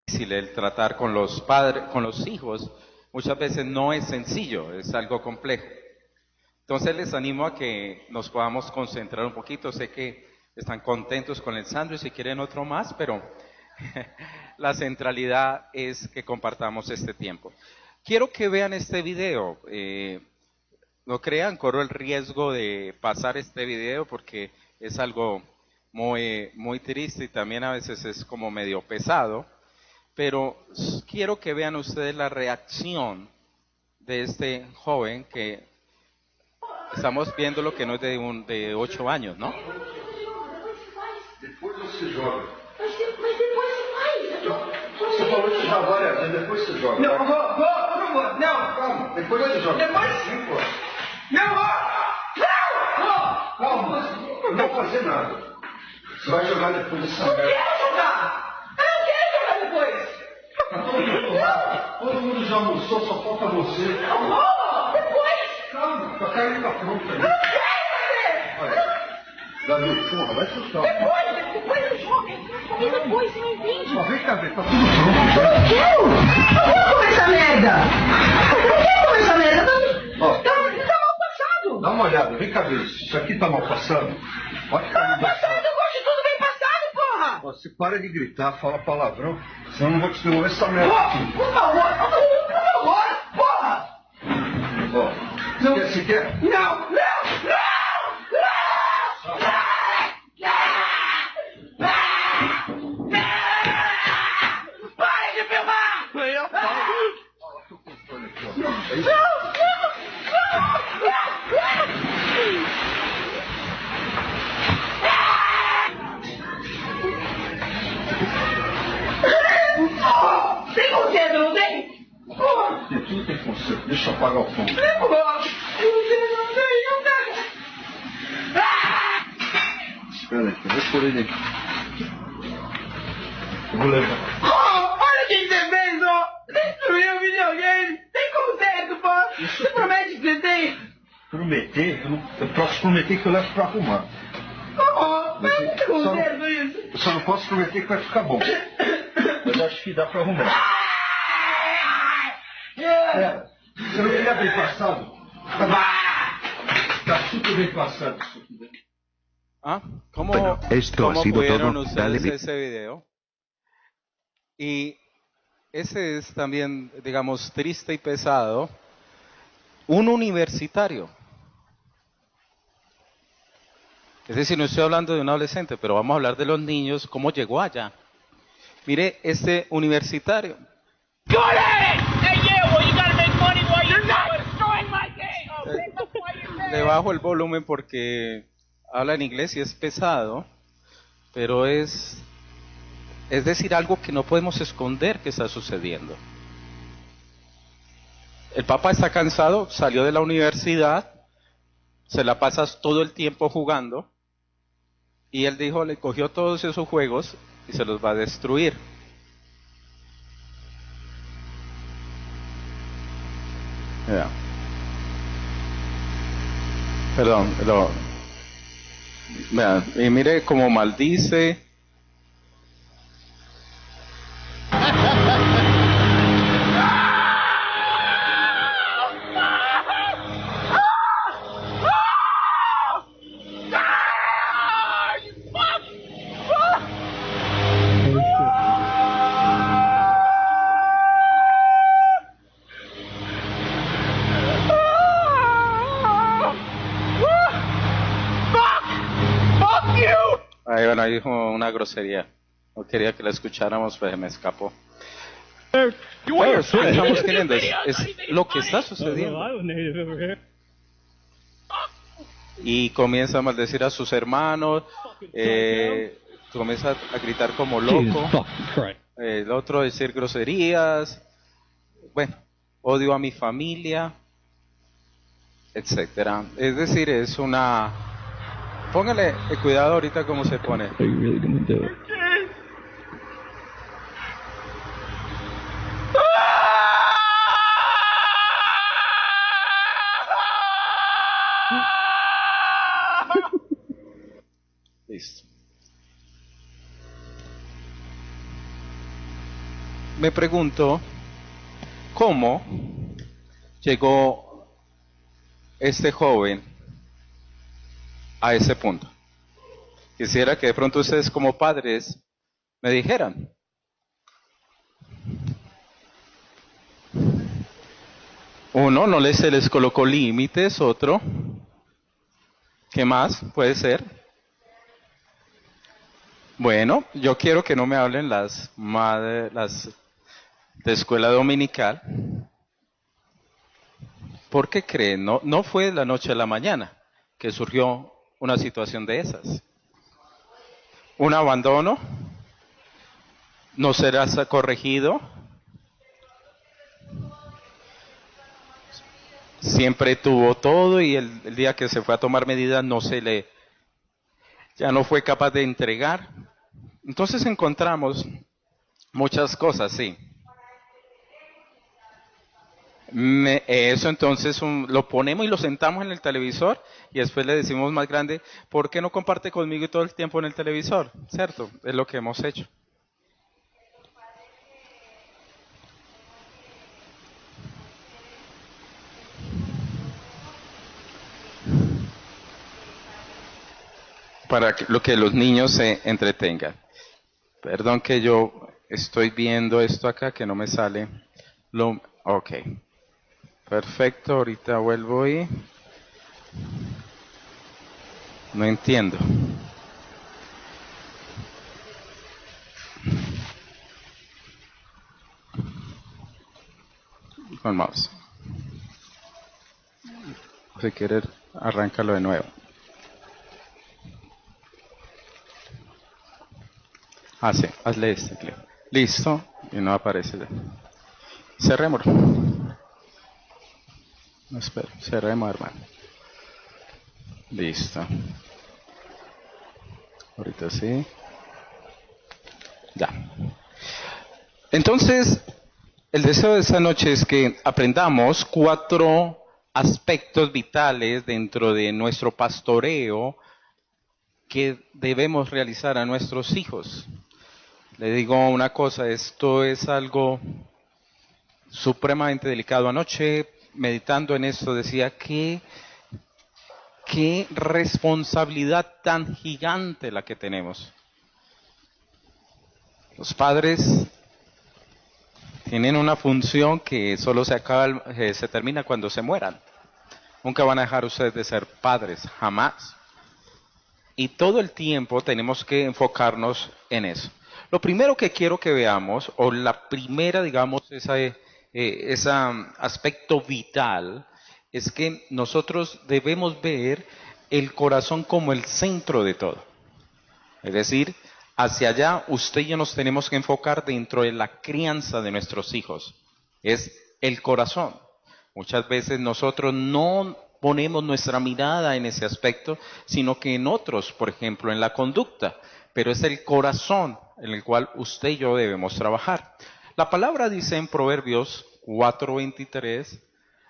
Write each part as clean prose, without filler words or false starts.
difícil el tratar con los padres, con los hijos, muchas veces no es sencillo, es algo complejo. Entonces les animo a que nos podamos concentrar un poquito. Sé que están contentos con el sándwich, si quieren otro más, pero la centralidad es que compartamos este tiempo. Quiero que vean este video. No crean, corro el riesgo de pasar este video porque es algo muy triste y también a veces es como medio pesado. Pero quiero que vean ustedes la reacción de este joven que estamos viendo lo que no es de 8 años, ¿no? Depois você joga. Mas depois você faz. Você falou que já várias vezes, depois você joga. Não, vou. Não. Calma, depois você joga. Depois? Não pode. Não, Calma, não vai fazer nada. Você vai jogar depois dessa Eu não merda. quero jogar. Eu não quero jogar depois. Tá todo mundo lá. Todo mundo já almoçou, só falta você. Eu vou. Depois. Calma, a carne tá pronta aí. Eu não quero fazer. Olha, Davi, porra, vai chutar. Depois eu jogo. E depois, você não entende? Mas vem cá ver, tá tudo Eu pronto. não quero. Eu não quero comer essa merda. Eu não quero comer essa merda. Ó. Tá mal passado. Dá uma olhada, vem cá ver. Isso aqui tá mal passando. Olha a Tá carne mal passado. da Eu gosto de tudo bem passado, porra. Ó, você para de gritar, fala palavrão, senão eu não vou te devolver essa merda Porra, aqui. por favor, porra. Ó, você quer? Não. Para de filmar! É isso? Tem conselho, não tem? Porra! Tem tudo tem conserto. Deixa eu apagar o fogo. Porra! Tem conselho, não tem? Não tem! Espera aí, eu vou por ele aqui. Eu vou levar. Olha o que você fez, ó! Destruiu o videogame! Tem conserto, pô! Você promete que você tem? Prometer? Eu posso prometer que eu levo pra arrumar. Mas não tem conserto isso! Eu só não posso prometer que vai ficar bom. Mas acho que dá pra arrumar. É, você não queria bem passado? Tá super bem passado isso aqui, né? ¿Ah? ¿Cómo, Bueno, esto cómo ha sido pudieron todo. ustedes Dale. ese video? Y ese es también, digamos, triste y pesado. Un universitario. Es decir, no estoy hablando de un adolescente, pero vamos a hablar de los niños, cómo llegó allá. Mire, este universitario. Go at it! Hey, yeah, well, you gotta make money while you're not destroying my game. Okay, that's why you're there. Le bajo el volumen porque habla en inglés y es pesado, pero es decir algo que no podemos esconder que está sucediendo. El papá está cansado, salió de la universidad, se la pasa todo el tiempo jugando, y él dijo, le cogió todos esos juegos y se los va a destruir. Ya. Perdón, vean, y mire cómo maldice. Ahí, bueno, ahí dijo una grosería. No quería que la escucháramos, pero me escapó. Bueno, eso que estamos queriendo es lo que está sucediendo. Y comienza a maldecir a sus hermanos, comienza a gritar como loco, el otro decir groserías, bueno, odio a mi familia, etcétera. Es decir, es una... Póngale cuidado ahorita cómo se pone. Listo. me pregunto, ¿cómo llegó este joven a ese punto? Quisiera que de pronto ustedes como padres me dijeran. Uno, no se les colocó límites, otro, ¿qué más puede ser? Bueno, yo quiero que no me hablen las de escuela dominical. ¿Por qué creen? No fue de la noche a la mañana que surgió una situación de esas. Un abandono, no será corregido. Siempre tuvo todo y el día que se fue a tomar medidas ya no fue capaz de entregar. Entonces encontramos muchas cosas, sí. Eso entonces lo ponemos y lo sentamos en el televisor y después le decimos más grande, ¿por qué no comparte conmigo todo el tiempo en el televisor? ¿Cierto? Es lo que hemos hecho. Para que los niños se entretengan. Perdón que yo estoy viendo esto acá que no me sale. Ok. Perfecto, ahorita vuelvo y... No entiendo. Con mouse. Si quieres, arráncalo de nuevo. Sí, hazle este clic. Listo, y no aparece. Cerrémoslo. No, espera, cerremos, hermano. Listo. Ahorita sí. Ya. Entonces, el deseo de esta noche es que aprendamos 4 aspectos vitales dentro de nuestro pastoreo que debemos realizar a nuestros hijos. Le digo una cosa, esto es algo supremamente delicado. Anoche, meditando en esto, decía que qué responsabilidad tan gigante la que tenemos. Los padres tienen una función que solo se termina cuando se mueran. Nunca van a dejar ustedes de ser padres, jamás. Y todo el tiempo tenemos que enfocarnos en eso. Lo primero que quiero que veamos, o la primera, digamos, ese aspecto vital, es que nosotros debemos ver el corazón como el centro de todo. Es decir, hacia allá usted y yo nos tenemos que enfocar dentro de la crianza de nuestros hijos. Es el corazón. Muchas veces nosotros no ponemos nuestra mirada en ese aspecto, sino que en otros, por ejemplo, en la conducta. Pero es el corazón en el cual usted y yo debemos trabajar. La palabra dice en Proverbios 4:23,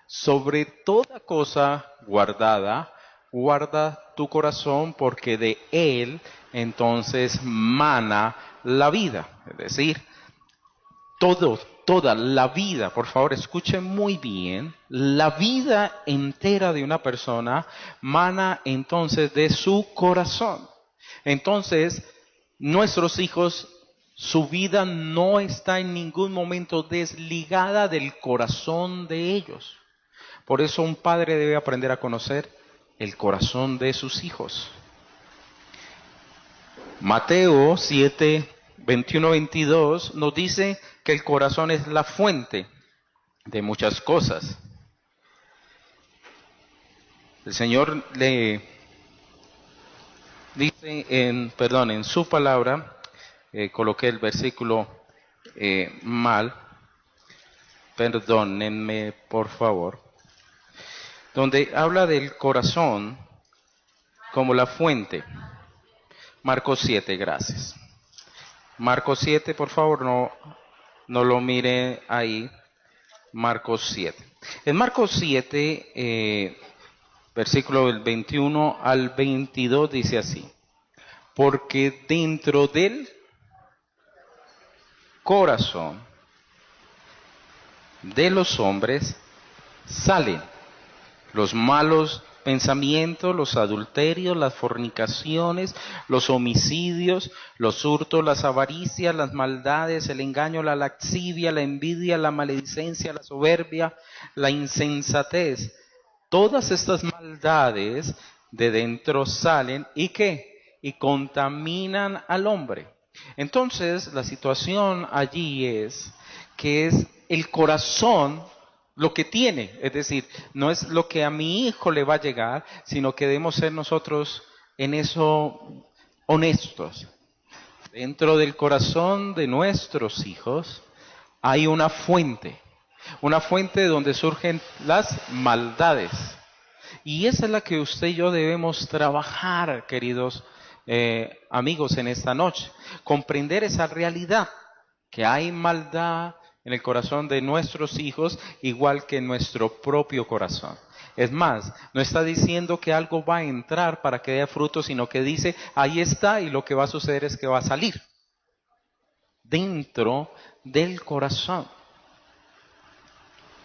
sobre toda cosa guardada, guarda tu corazón porque de él entonces mana la vida. Es decir, toda la vida, por favor escuchen muy bien, la vida entera de una persona mana entonces de su corazón. Entonces, nuestros hijos, su vida no está en ningún momento desligada del corazón de ellos. Por eso un padre debe aprender a conocer el corazón de sus hijos. Mateo 7:21-22 nos dice que el corazón es la fuente de muchas cosas. El Señor le dice en su palabra, coloqué el versículo mal, perdónenme por favor, donde habla del corazón como la fuente. Marcos 7, gracias. Marcos 7, por favor, no lo mire ahí. Marcos 7. En Marcos 7, versículo del 21 al 22 dice así: porque dentro del corazón de los hombres salen los malos pensamientos, los adulterios, las fornicaciones, los homicidios, los hurtos, las avaricias, las maldades, el engaño, la lascivia, la envidia, la maledicencia, la soberbia, la insensatez. Todas estas maldades de dentro salen y ¿qué? Y contaminan al hombre. Entonces, la situación allí es que es el corazón lo que tiene, es decir, no es lo que a mi hijo le va a llegar, sino que debemos ser nosotros en eso honestos. Dentro del corazón de nuestros hijos hay una fuente de donde surgen las maldades. Y esa es la que usted y yo debemos trabajar, queridos amigos, en esta noche. Comprender esa realidad, que hay maldad en el corazón de nuestros hijos, igual que en nuestro propio corazón. Es más, no está diciendo que algo va a entrar para que dé fruto, sino que dice, ahí está, y lo que va a suceder es que va a salir dentro del corazón.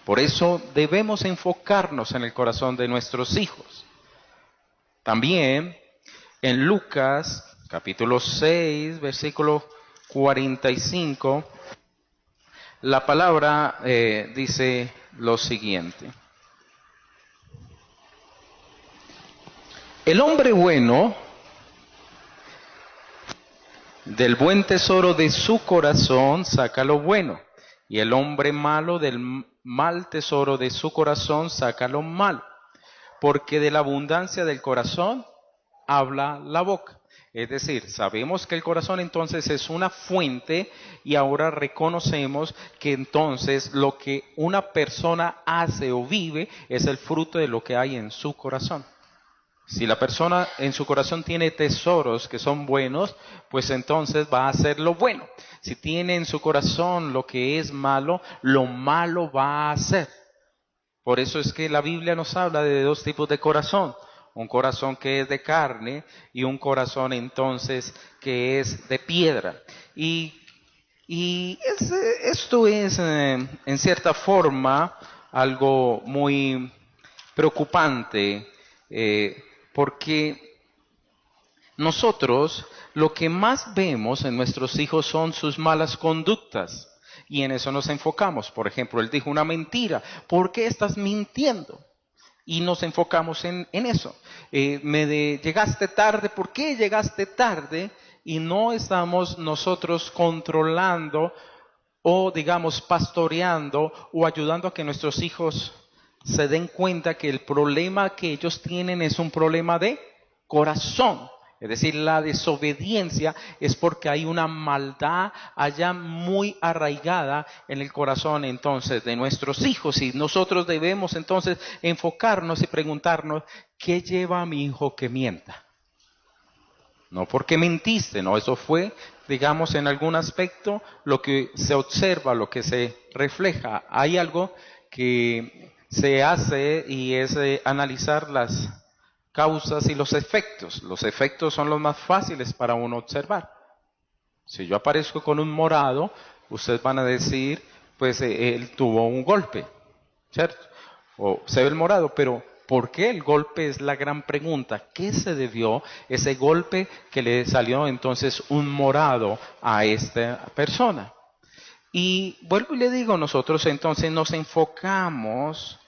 Por eso debemos enfocarnos en el corazón de nuestros hijos. También en Lucas, capítulo 6, versículo 45, la palabra dice lo siguiente. El hombre bueno, del buen tesoro de su corazón saca lo bueno, y el hombre malo del mal tesoro de su corazón saca lo malo, porque de la abundancia del corazón habla la boca. Es decir, sabemos que el corazón entonces es una fuente y ahora reconocemos que entonces lo que una persona hace o vive es el fruto de lo que hay en su corazón. Si la persona en su corazón tiene tesoros que son buenos, pues entonces va a hacer lo bueno. Si tiene en su corazón lo que es malo, lo malo va a hacer. Por eso es que la Biblia nos habla de dos tipos de corazón. Un corazón que es de carne y un corazón entonces que es de piedra. Esto es en cierta forma algo muy preocupante porque nosotros lo que más vemos en nuestros hijos son sus malas conductas y en eso nos enfocamos. Por ejemplo, él dijo una mentira. ¿Por qué estás mintiendo? Y nos enfocamos en eso. Llegaste tarde, ¿por qué llegaste tarde? Y no estamos nosotros controlando o digamos pastoreando o ayudando a que nuestros hijos se den cuenta que el problema que ellos tienen es un problema de corazón. Es decir, la desobediencia es porque hay una maldad allá muy arraigada en el corazón entonces de nuestros hijos. Y nosotros debemos entonces enfocarnos y preguntarnos, ¿qué lleva a mi hijo que mienta? No porque mentiste, no, eso fue, digamos, en algún aspecto lo que se observa, lo que se refleja. Hay algo que se hace y es analizar las causas y los efectos. Los efectos son los más fáciles para uno observar. Si yo aparezco con un morado, ustedes van a decir, pues él tuvo un golpe, ¿cierto? O se ve el morado, pero ¿por qué el golpe? Es la gran pregunta. ¿Qué se debió ese golpe que le salió entonces un morado a esta persona? Y vuelvo y le digo, nosotros entonces nos enfocamos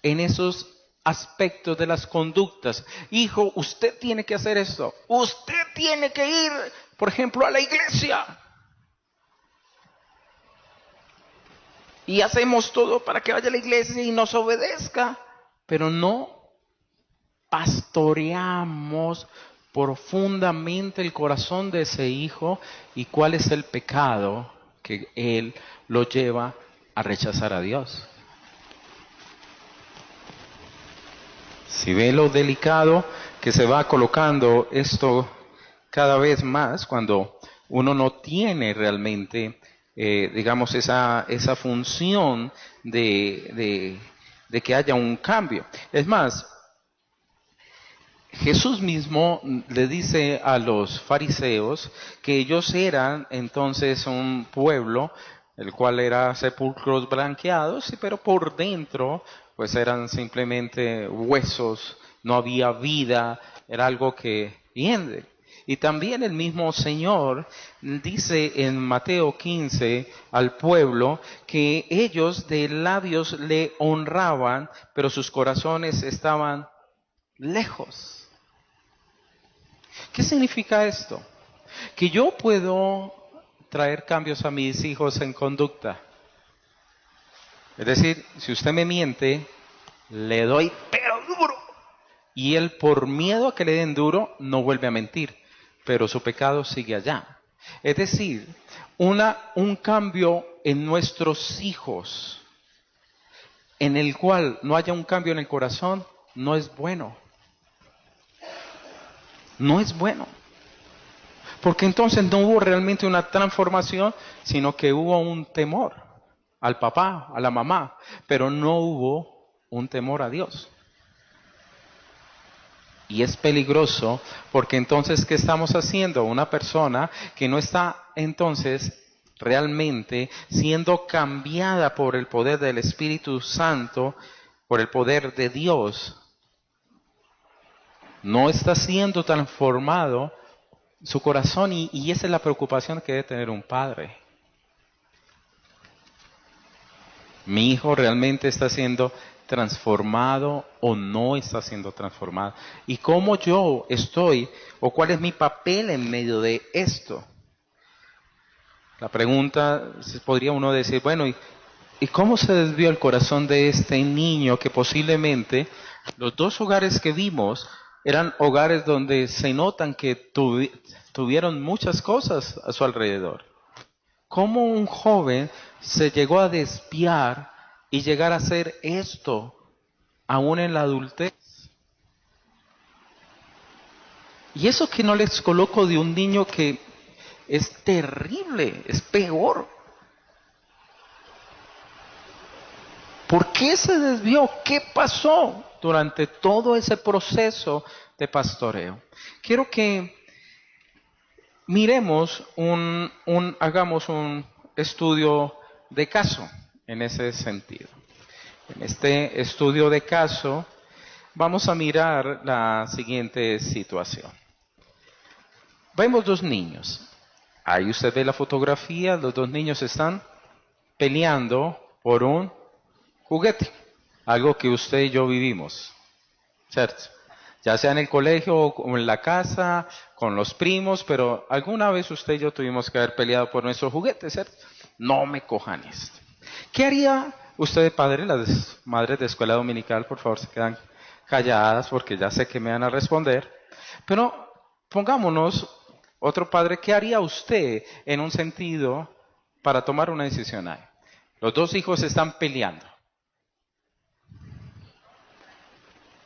en esos aspectos de las conductas. Hijo, usted tiene que hacer esto. Usted tiene que ir, por ejemplo, a la iglesia. Y hacemos todo para que vaya a la iglesia y nos obedezca. Pero no pastoreamos profundamente el corazón de ese hijo y cuál es el pecado que él lo lleva a rechazar a Dios. Si ve lo delicado que se va colocando esto cada vez más cuando uno no tiene realmente, digamos, esa función de que haya un cambio. Es más, Jesús mismo le dice a los fariseos que ellos eran entonces un pueblo el cual era sepulcros blanqueados, pero por dentro pues eran simplemente huesos, no había vida, era algo que hiende. Y también el mismo Señor dice en Mateo 15 al pueblo que ellos de labios le honraban, pero sus corazones estaban lejos. ¿Qué significa esto? Que yo puedo traer cambios a mis hijos en conducta. Es decir, si usted me miente, le doy pero duro. Y él por miedo a que le den duro, no vuelve a mentir. Pero su pecado sigue allá. Es decir, un cambio en nuestros hijos, en el cual no haya un cambio en el corazón, no es bueno. No es bueno. Porque entonces no hubo realmente una transformación, sino que hubo un temor al papá, a la mamá, pero no hubo un temor a Dios. Y es peligroso porque entonces, ¿qué estamos haciendo? Una persona que no está entonces realmente siendo cambiada por el poder del Espíritu Santo, por el poder de Dios, no está siendo transformado su corazón y esa es la preocupación que debe tener un padre. Mi hijo realmente está siendo transformado o no está siendo transformado. ¿Y cómo yo estoy o cuál es mi papel en medio de esto? La pregunta, podría uno decir, bueno, ¿y cómo se desvió el corazón de este niño que posiblemente los dos hogares que vimos eran hogares donde se notan que tuvieron muchas cosas a su alrededor? ¿Cómo un joven se llegó a desviar y llegar a hacer esto aún en la adultez? Y eso que no les coloco de un niño que es terrible, es peor. ¿Por qué se desvió? ¿Qué pasó durante todo ese proceso de pastoreo? Quiero que miremos hagamos un estudio de caso en ese sentido. En este estudio de caso vamos a mirar la siguiente situación. Vemos dos niños. Ahí usted ve la fotografía, los dos niños están peleando por un juguete, algo que usted y yo vivimos, ¿cierto? Ya sea en el colegio o en la casa, con los primos, pero alguna vez usted y yo tuvimos que haber peleado por nuestros juguetes, ¿cierto? No me cojan esto. ¿Qué haría usted, padre? Las madres de escuela dominical, por favor, se quedan calladas porque ya sé que me van a responder. Pero pongámonos, otro padre, ¿qué haría usted en un sentido para tomar una decisión ahí? Los dos hijos están peleando.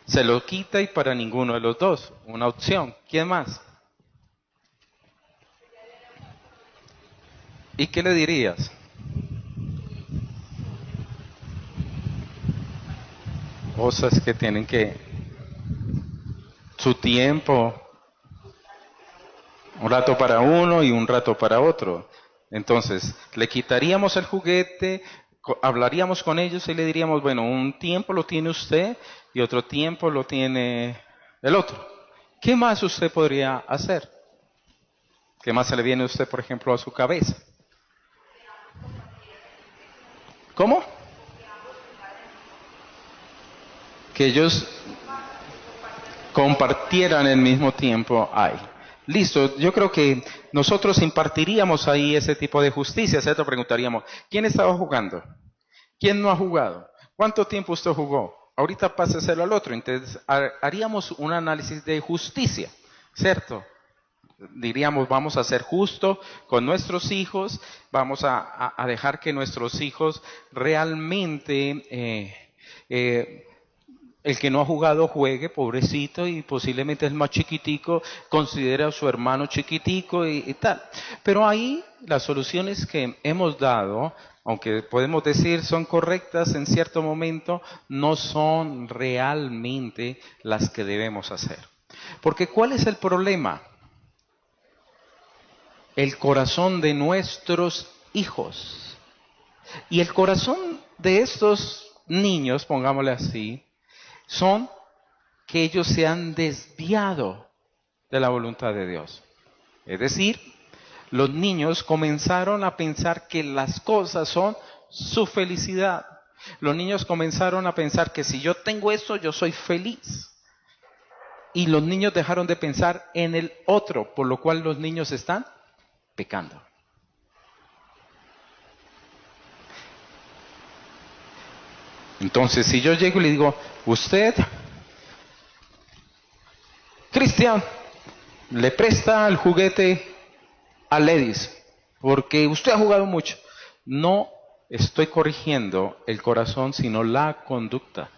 Se lo quita y para ninguno de los dos. Una opción. ¿Quién más? ¿Y qué le dirías? Cosas que tienen que... su tiempo. Un rato para uno y un rato para otro. Entonces, le quitaríamos el juguete, hablaríamos con ellos y le diríamos, bueno, un tiempo lo tiene usted y otro tiempo lo tiene el otro. ¿Qué más usted podría hacer? ¿Qué más se le viene a usted, por ejemplo, a su cabeza? ¿Cómo? Que ellos compartieran el mismo tiempo ahí. Listo, yo creo que nosotros impartiríamos ahí ese tipo de justicia, ¿cierto? Preguntaríamos, ¿quién estaba jugando? ¿Quién no ha jugado? ¿Cuánto tiempo usted jugó? Ahorita páseselo al otro. Entonces haríamos un análisis de justicia, ¿cierto? Diríamos, vamos a ser justos con nuestros hijos, vamos a dejar que nuestros hijos realmente... el que no ha jugado juegue, pobrecito, y posiblemente es más chiquitico, considera a su hermano chiquitico y tal. Pero ahí las soluciones que hemos dado, aunque podemos decir son correctas en cierto momento, no son realmente las que debemos hacer. Porque ¿cuál es el problema? El corazón de nuestros hijos. Y el corazón de estos niños, pongámosle así, son que ellos se han desviado de la voluntad de Dios. Es decir, los niños comenzaron a pensar que las cosas son su felicidad. Los niños comenzaron a pensar que si yo tengo eso, yo soy feliz. Y los niños dejaron de pensar en el otro, por lo cual los niños están pecando. Entonces, si yo llego y le digo, usted, Cristian, le presta el juguete a Ledis, porque usted ha jugado mucho. No estoy corrigiendo el corazón, sino la conducta.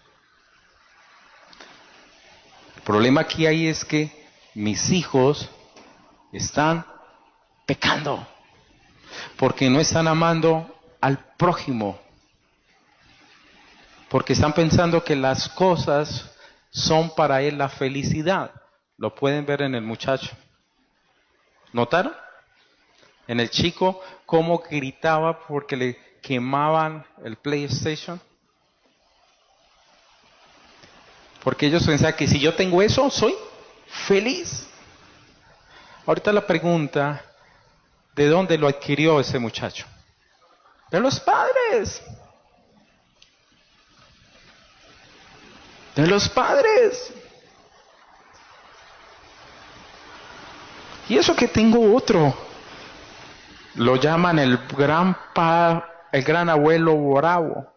El problema aquí ahí es que mis hijos están pecando, porque no están amando al prójimo, porque están pensando que las cosas son para él la felicidad. Lo pueden ver en el muchacho. ¿Notaron? En el chico, cómo gritaba porque le quemaban el PlayStation. Porque ellos pensaban que si yo tengo eso, soy feliz. Ahorita la pregunta, ¿de dónde lo adquirió ese muchacho? De los padres. De los padres. Y eso que tengo otro, lo llaman el gran abuelo bravo.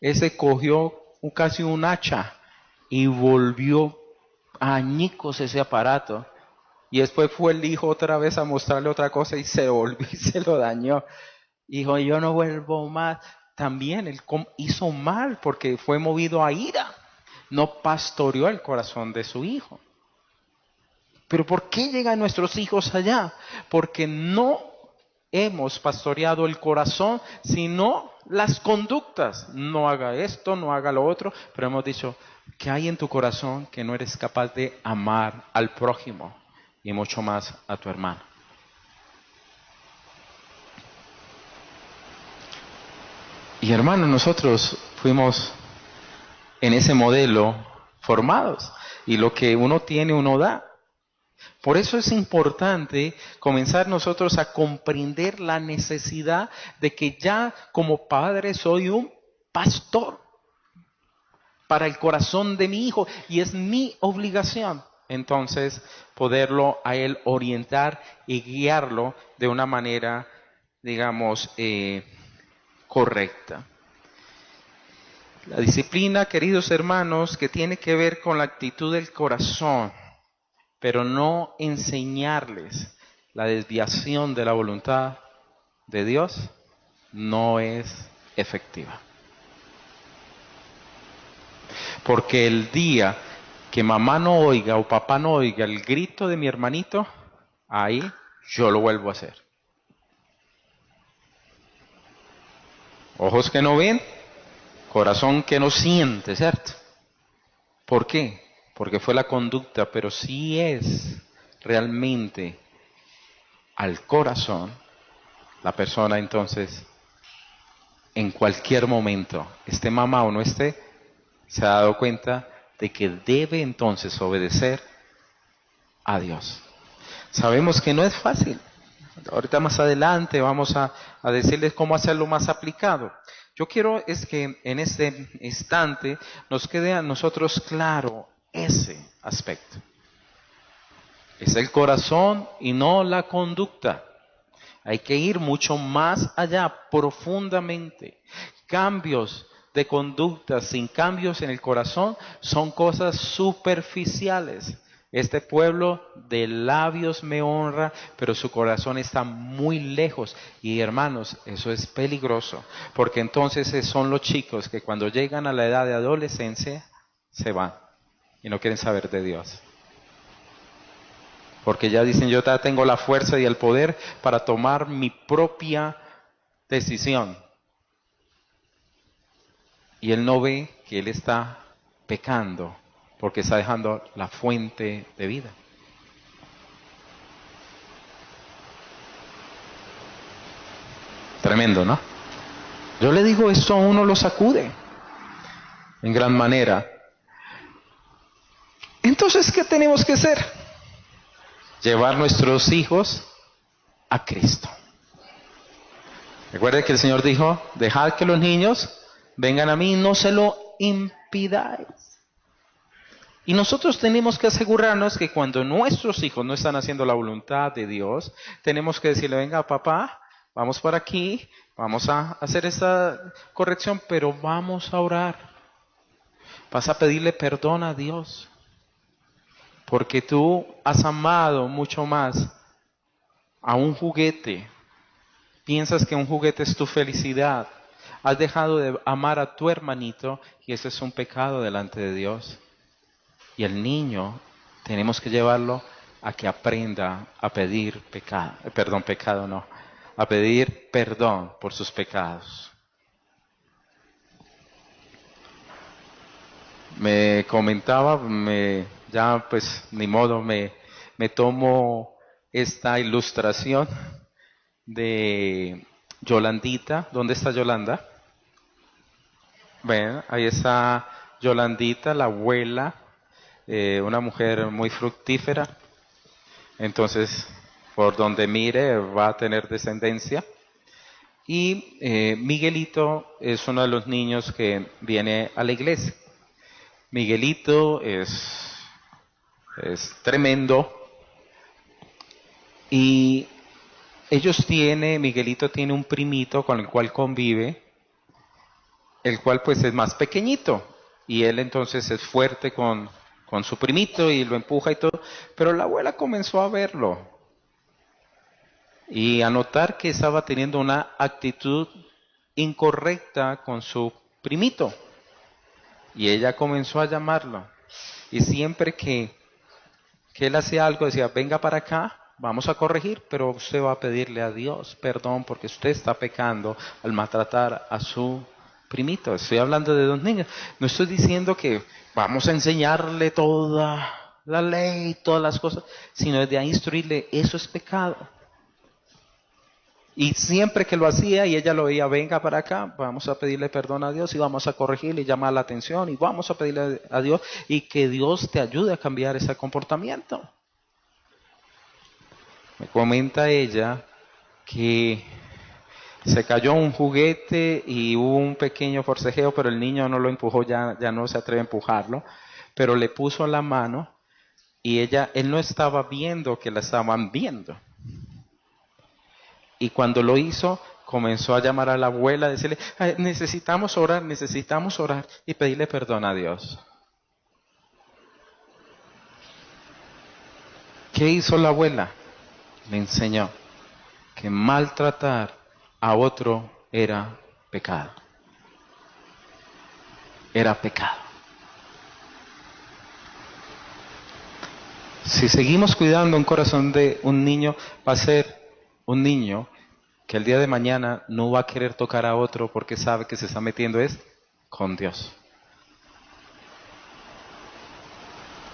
Ese cogió casi un hacha y volvió añicos ese aparato. Y después fue el hijo otra vez a mostrarle otra cosa y se volvió y se lo dañó. Dijo, yo no vuelvo más. También él hizo mal porque fue movido a ira. No pastoreó el corazón de su hijo. Pero ¿por qué llegan nuestros hijos allá? Porque no hemos pastoreado el corazón, sino las conductas. No haga esto, no haga lo otro, pero hemos dicho, ¿qué hay en tu corazón que no eres capaz de amar al prójimo y mucho más a tu hermano? Y hermanos, nosotros fuimos en ese modelo formados, y lo que uno tiene, uno da. Por eso es importante comenzar nosotros a comprender la necesidad de que ya como padre soy un pastor para el corazón de mi hijo y es mi obligación entonces poderlo a él orientar y guiarlo de una manera, digamos, correcta. La disciplina, queridos hermanos, que tiene que ver con la actitud del corazón, pero no enseñarles la desviación de la voluntad de Dios, no es efectiva. Porque el día que mamá no oiga o papá no oiga el grito de mi hermanito, ahí yo lo vuelvo a hacer. Ojos que no ven, corazón que no siente, ¿cierto? ¿Por qué? Porque fue la conducta, pero si es realmente al corazón, la persona entonces, en cualquier momento, esté mamá o no esté, se ha dado cuenta de que debe entonces obedecer a Dios. Sabemos que no es fácil. Ahorita más adelante vamos a decirles cómo hacerlo más aplicado. Yo quiero es que en este instante nos quede a nosotros claro ese aspecto. Es el corazón y no la conducta. Hay que ir mucho más allá, profundamente. Cambios de conducta sin cambios en el corazón son cosas superficiales. Este pueblo de labios me honra, pero su corazón está muy lejos. Y hermanos, eso es peligroso, porque entonces son los chicos que cuando llegan a la edad de adolescencia se van y no quieren saber de Dios. Porque ya dicen, yo ya tengo la fuerza y el poder para tomar mi propia decisión. Y él no ve que él está pecando porque está dejando la fuente de vida. Tremendo, ¿no? Yo le digo, esto a uno lo sacude en gran manera. Entonces, ¿qué tenemos que hacer? Llevar nuestros hijos a Cristo. Recuerde que el Señor dijo, dejad que los niños vengan a mí, no se lo impidáis. Y nosotros tenemos que asegurarnos que cuando nuestros hijos no están haciendo la voluntad de Dios, tenemos que decirle, venga papá, vamos para aquí, vamos a hacer esta corrección, pero vamos a orar. Vas a pedirle perdón a Dios. Porque tú has amado mucho más a un juguete. Piensas que un juguete es tu felicidad. Has dejado de amar a tu hermanito y ese es un pecado delante de Dios. Y el niño tenemos que llevarlo a que aprenda a pedir a pedir perdón por sus pecados. Me comentaba, ya pues ni modo, me tomo esta ilustración de Yolandita. ¿Dónde está Yolanda? Ven, ahí está Yolandita, la abuela, una mujer muy fructífera. Entonces, por donde mire va a tener descendencia. Y Miguelito es uno de los niños que viene a la iglesia. Miguelito es tremendo y Miguelito tiene un primito con el cual convive, el cual pues es más pequeñito y él entonces es fuerte con su primito y lo empuja y todo, pero la abuela comenzó a verlo y a notar que estaba teniendo una actitud incorrecta con su primito. Y ella comenzó a llamarlo. Y siempre que él hacía algo, decía, venga para acá, vamos a corregir, pero usted va a pedirle a Dios perdón porque usted está pecando al maltratar a su primito. Estoy hablando de dos niños. No estoy diciendo que vamos a enseñarle toda la ley, todas las cosas, sino de instruirle, eso es pecado. Y siempre que lo hacía y ella lo veía, venga para acá, vamos a pedirle perdón a Dios y vamos a corregirle y llamar la atención y vamos a pedirle a Dios y que Dios te ayude a cambiar ese comportamiento. Me comenta ella que se cayó un juguete y hubo un pequeño forcejeo, pero el niño no lo empujó, ya no se atreve a empujarlo, pero le puso la mano y él no estaba viendo que la estaban viendo. Y cuando lo hizo, comenzó a llamar a la abuela, a decirle, necesitamos orar y pedirle perdón a Dios. ¿Qué hizo la abuela? Le enseñó que maltratar a otro era pecado. Era pecado. Si seguimos cuidando un corazón de un niño, va a ser un niño que el día de mañana no va a querer tocar a otro porque sabe que se está metiendo con Dios.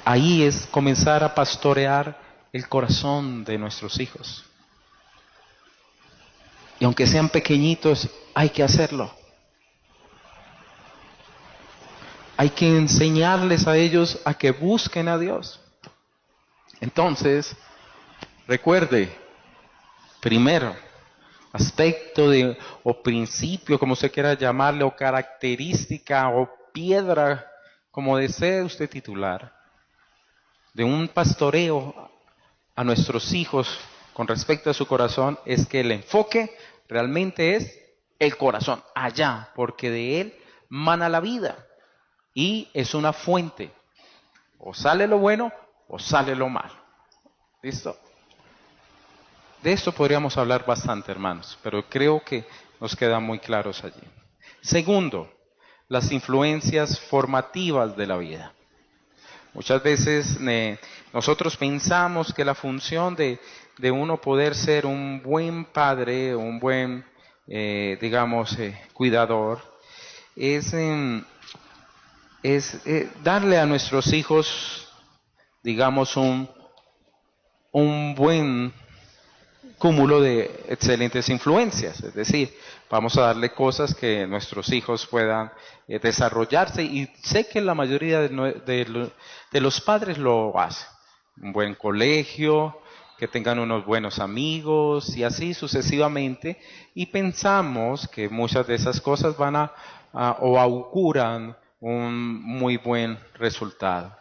Ahí es comenzar a pastorear el corazón de nuestros hijos. Y aunque sean pequeñitos, hay que hacerlo. Hay que enseñarles a ellos a que busquen a Dios. Entonces, recuerde, primero, aspecto o principio, como usted quiera llamarle, o característica, o piedra, como desee usted titular, de un pastoreo a nuestros hijos con respecto a su corazón, es que el enfoque realmente es el corazón, allá, porque de él mana la vida, y es una fuente, o sale lo bueno, o sale lo malo. ¿Listo? De esto podríamos hablar bastante, hermanos, pero creo que nos quedan muy claros allí. Segundo, las influencias formativas de la vida. Muchas veces nosotros pensamos que la función de uno poder ser un buen padre, un buen, cuidador, es darle a nuestros hijos, digamos, un buen cúmulo de excelentes influencias. Es decir, vamos a darle cosas que nuestros hijos puedan desarrollarse, y sé que la mayoría de los padres lo hacen. Un buen colegio, que tengan unos buenos amigos y así sucesivamente, y pensamos que muchas de esas cosas van o auguran un muy buen resultado.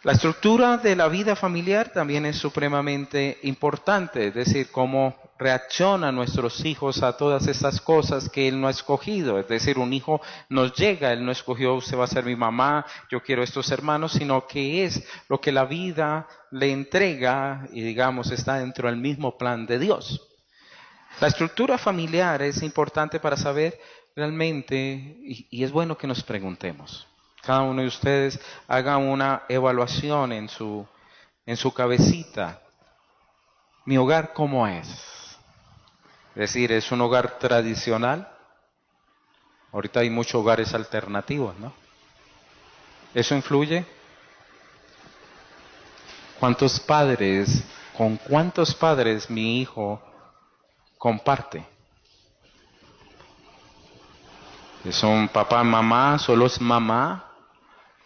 La estructura de la vida familiar también es supremamente importante, es decir, cómo reaccionan nuestros hijos a todas esas cosas que él no ha escogido. Es decir, un hijo nos llega, él no escogió, usted va a ser mi mamá, yo quiero estos hermanos, sino que es lo que la vida le entrega y, digamos, está dentro del mismo plan de Dios. La estructura familiar es importante para saber realmente, y es bueno que nos preguntemos. Cada uno de ustedes haga una evaluación en su cabecita. ¿Mi hogar cómo es? Es decir, ¿es un hogar tradicional? Ahorita hay muchos hogares alternativos, ¿no? ¿Eso influye? ¿Con cuántos padres mi hijo comparte? ¿Es un papá, mamá, solo es mamá?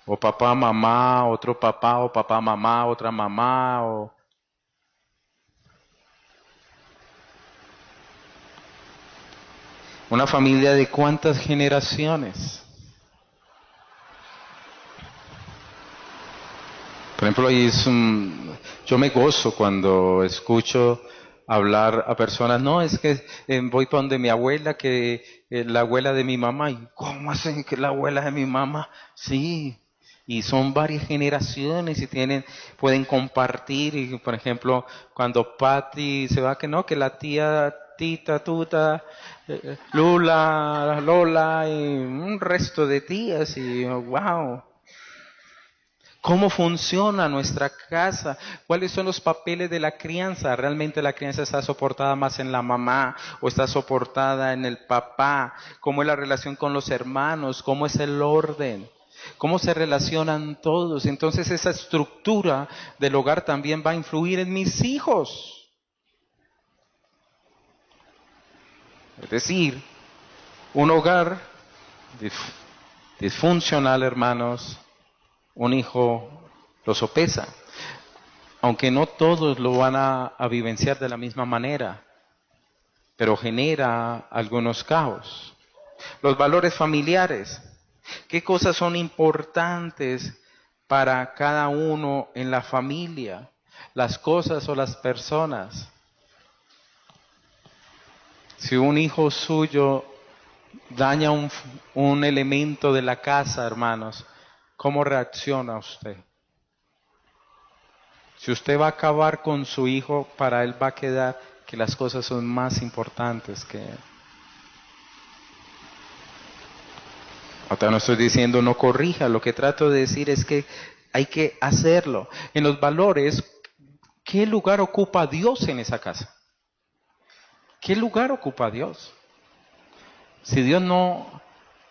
¿O papá, mamá, otro papá, o papá, mamá, otra mamá? ¿Una familia de cuántas generaciones? Por ejemplo, yo me gozo cuando escucho hablar a personas, no, es que voy para donde mi abuela, que la abuela de mi mamá, y ¿cómo hacen que la abuela de mi mamá? Sí, y son varias generaciones y pueden compartir, y por ejemplo, cuando Patty se va, que no, que la tía Tita, Tuta, Lula, Lola, y un resto de tías, y wow. ¿Cómo funciona nuestra casa? ¿Cuáles son los papeles de la crianza? ¿Realmente la crianza está soportada más en la mamá o está soportada en el papá? ¿Cómo es la relación con los hermanos? ¿Cómo es el orden? ¿Cómo se relacionan todos? Entonces esa estructura del hogar también va a influir en mis hijos. Es decir, un hogar disfuncional, hermanos, un hijo lo sopesa, aunque no todos lo van a vivenciar de la misma manera, pero genera algunos caos. Los valores familiares, ¿qué cosas son importantes para cada uno en la familia? ¿Las cosas o las personas? Si un hijo suyo daña un elemento de la casa, hermanos, ¿cómo reacciona usted? Si usted va a acabar con su hijo, para él va a quedar que las cosas son más importantes que él. Ahora no estoy diciendo no corrija, lo que trato de decir es que hay que hacerlo. En los valores, ¿qué lugar ocupa Dios en esa casa? ¿Qué lugar ocupa Dios? Si Dios no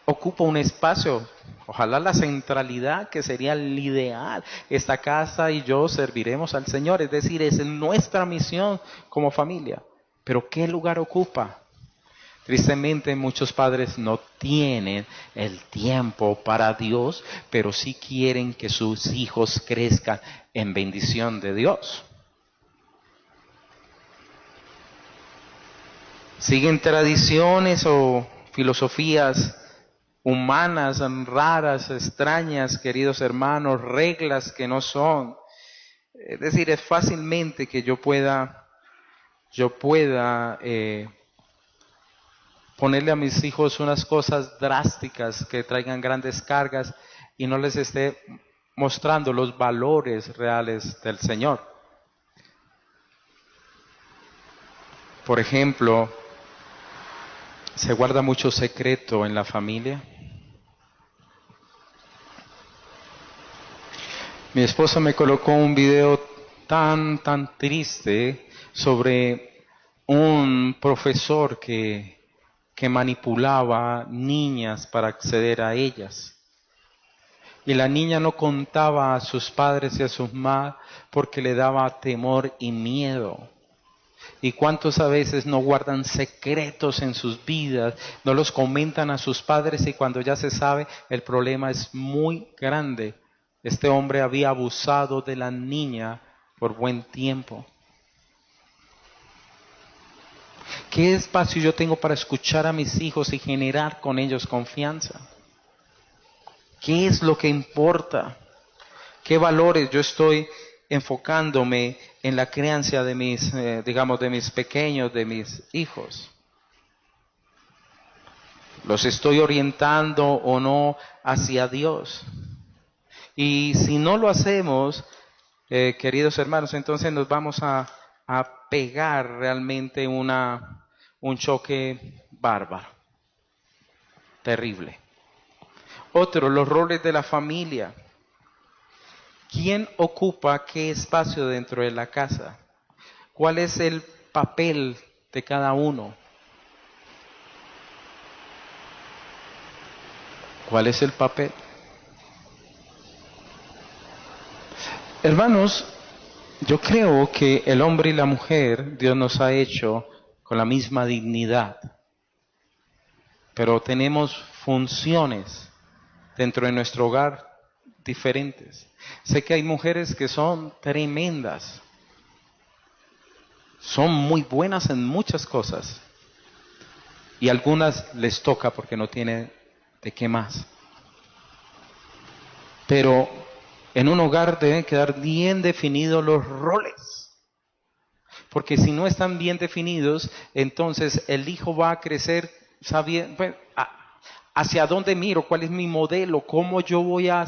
ocupa un espacio, ojalá la centralidad, que sería el ideal. Esta casa y yo serviremos al Señor, es decir, es nuestra misión como familia. Pero ¿qué lugar ocupa? Tristemente muchos padres no tienen el tiempo para Dios, pero sí quieren que sus hijos crezcan en bendición de Dios. Siguen tradiciones o filosofías humanas, raras, extrañas, queridos hermanos, reglas que no son. Es decir, es fácilmente que yo pueda ponerle a mis hijos unas cosas drásticas que traigan grandes cargas y no les esté mostrando los valores reales del Señor. Por ejemplo, se guarda mucho secreto en la familia. Mi esposa me colocó un video tan triste sobre un profesor que manipulaba niñas para acceder a ellas. Y la niña no contaba a sus padres y a sus madres porque le daba temor y miedo. ¿Y cuántos a veces no guardan secretos en sus vidas, no los comentan a sus padres y cuando ya se sabe el problema es muy grande? Este hombre había abusado de la niña por buen tiempo. ¿Qué espacio yo tengo para escuchar a mis hijos y generar con ellos confianza? ¿Qué es lo que importa? ¿Qué valores yo estoy enfocándome en la crianza de mis, de mis pequeños, de mis hijos? ¿Los estoy orientando o no hacia Dios? Y si no lo hacemos, queridos hermanos, entonces nos vamos a pegar realmente un choque bárbaro, terrible. Otro, los roles de la familia. ¿Quién ocupa qué espacio dentro de la casa? ¿Cuál es el papel de cada uno? ¿Cuál es el papel? Hermanos, yo creo que el hombre y la mujer, Dios nos ha hecho con la misma dignidad, pero tenemos funciones dentro de nuestro hogar diferentes. Sé que hay mujeres que son tremendas, son muy buenas en muchas cosas y algunas les toca porque no tienen de qué más. Pero en un hogar deben quedar bien definidos los roles, porque si no están bien definidos, entonces el hijo va a crecer sabiendo hacia dónde miro, cuál es mi modelo, cómo yo voy a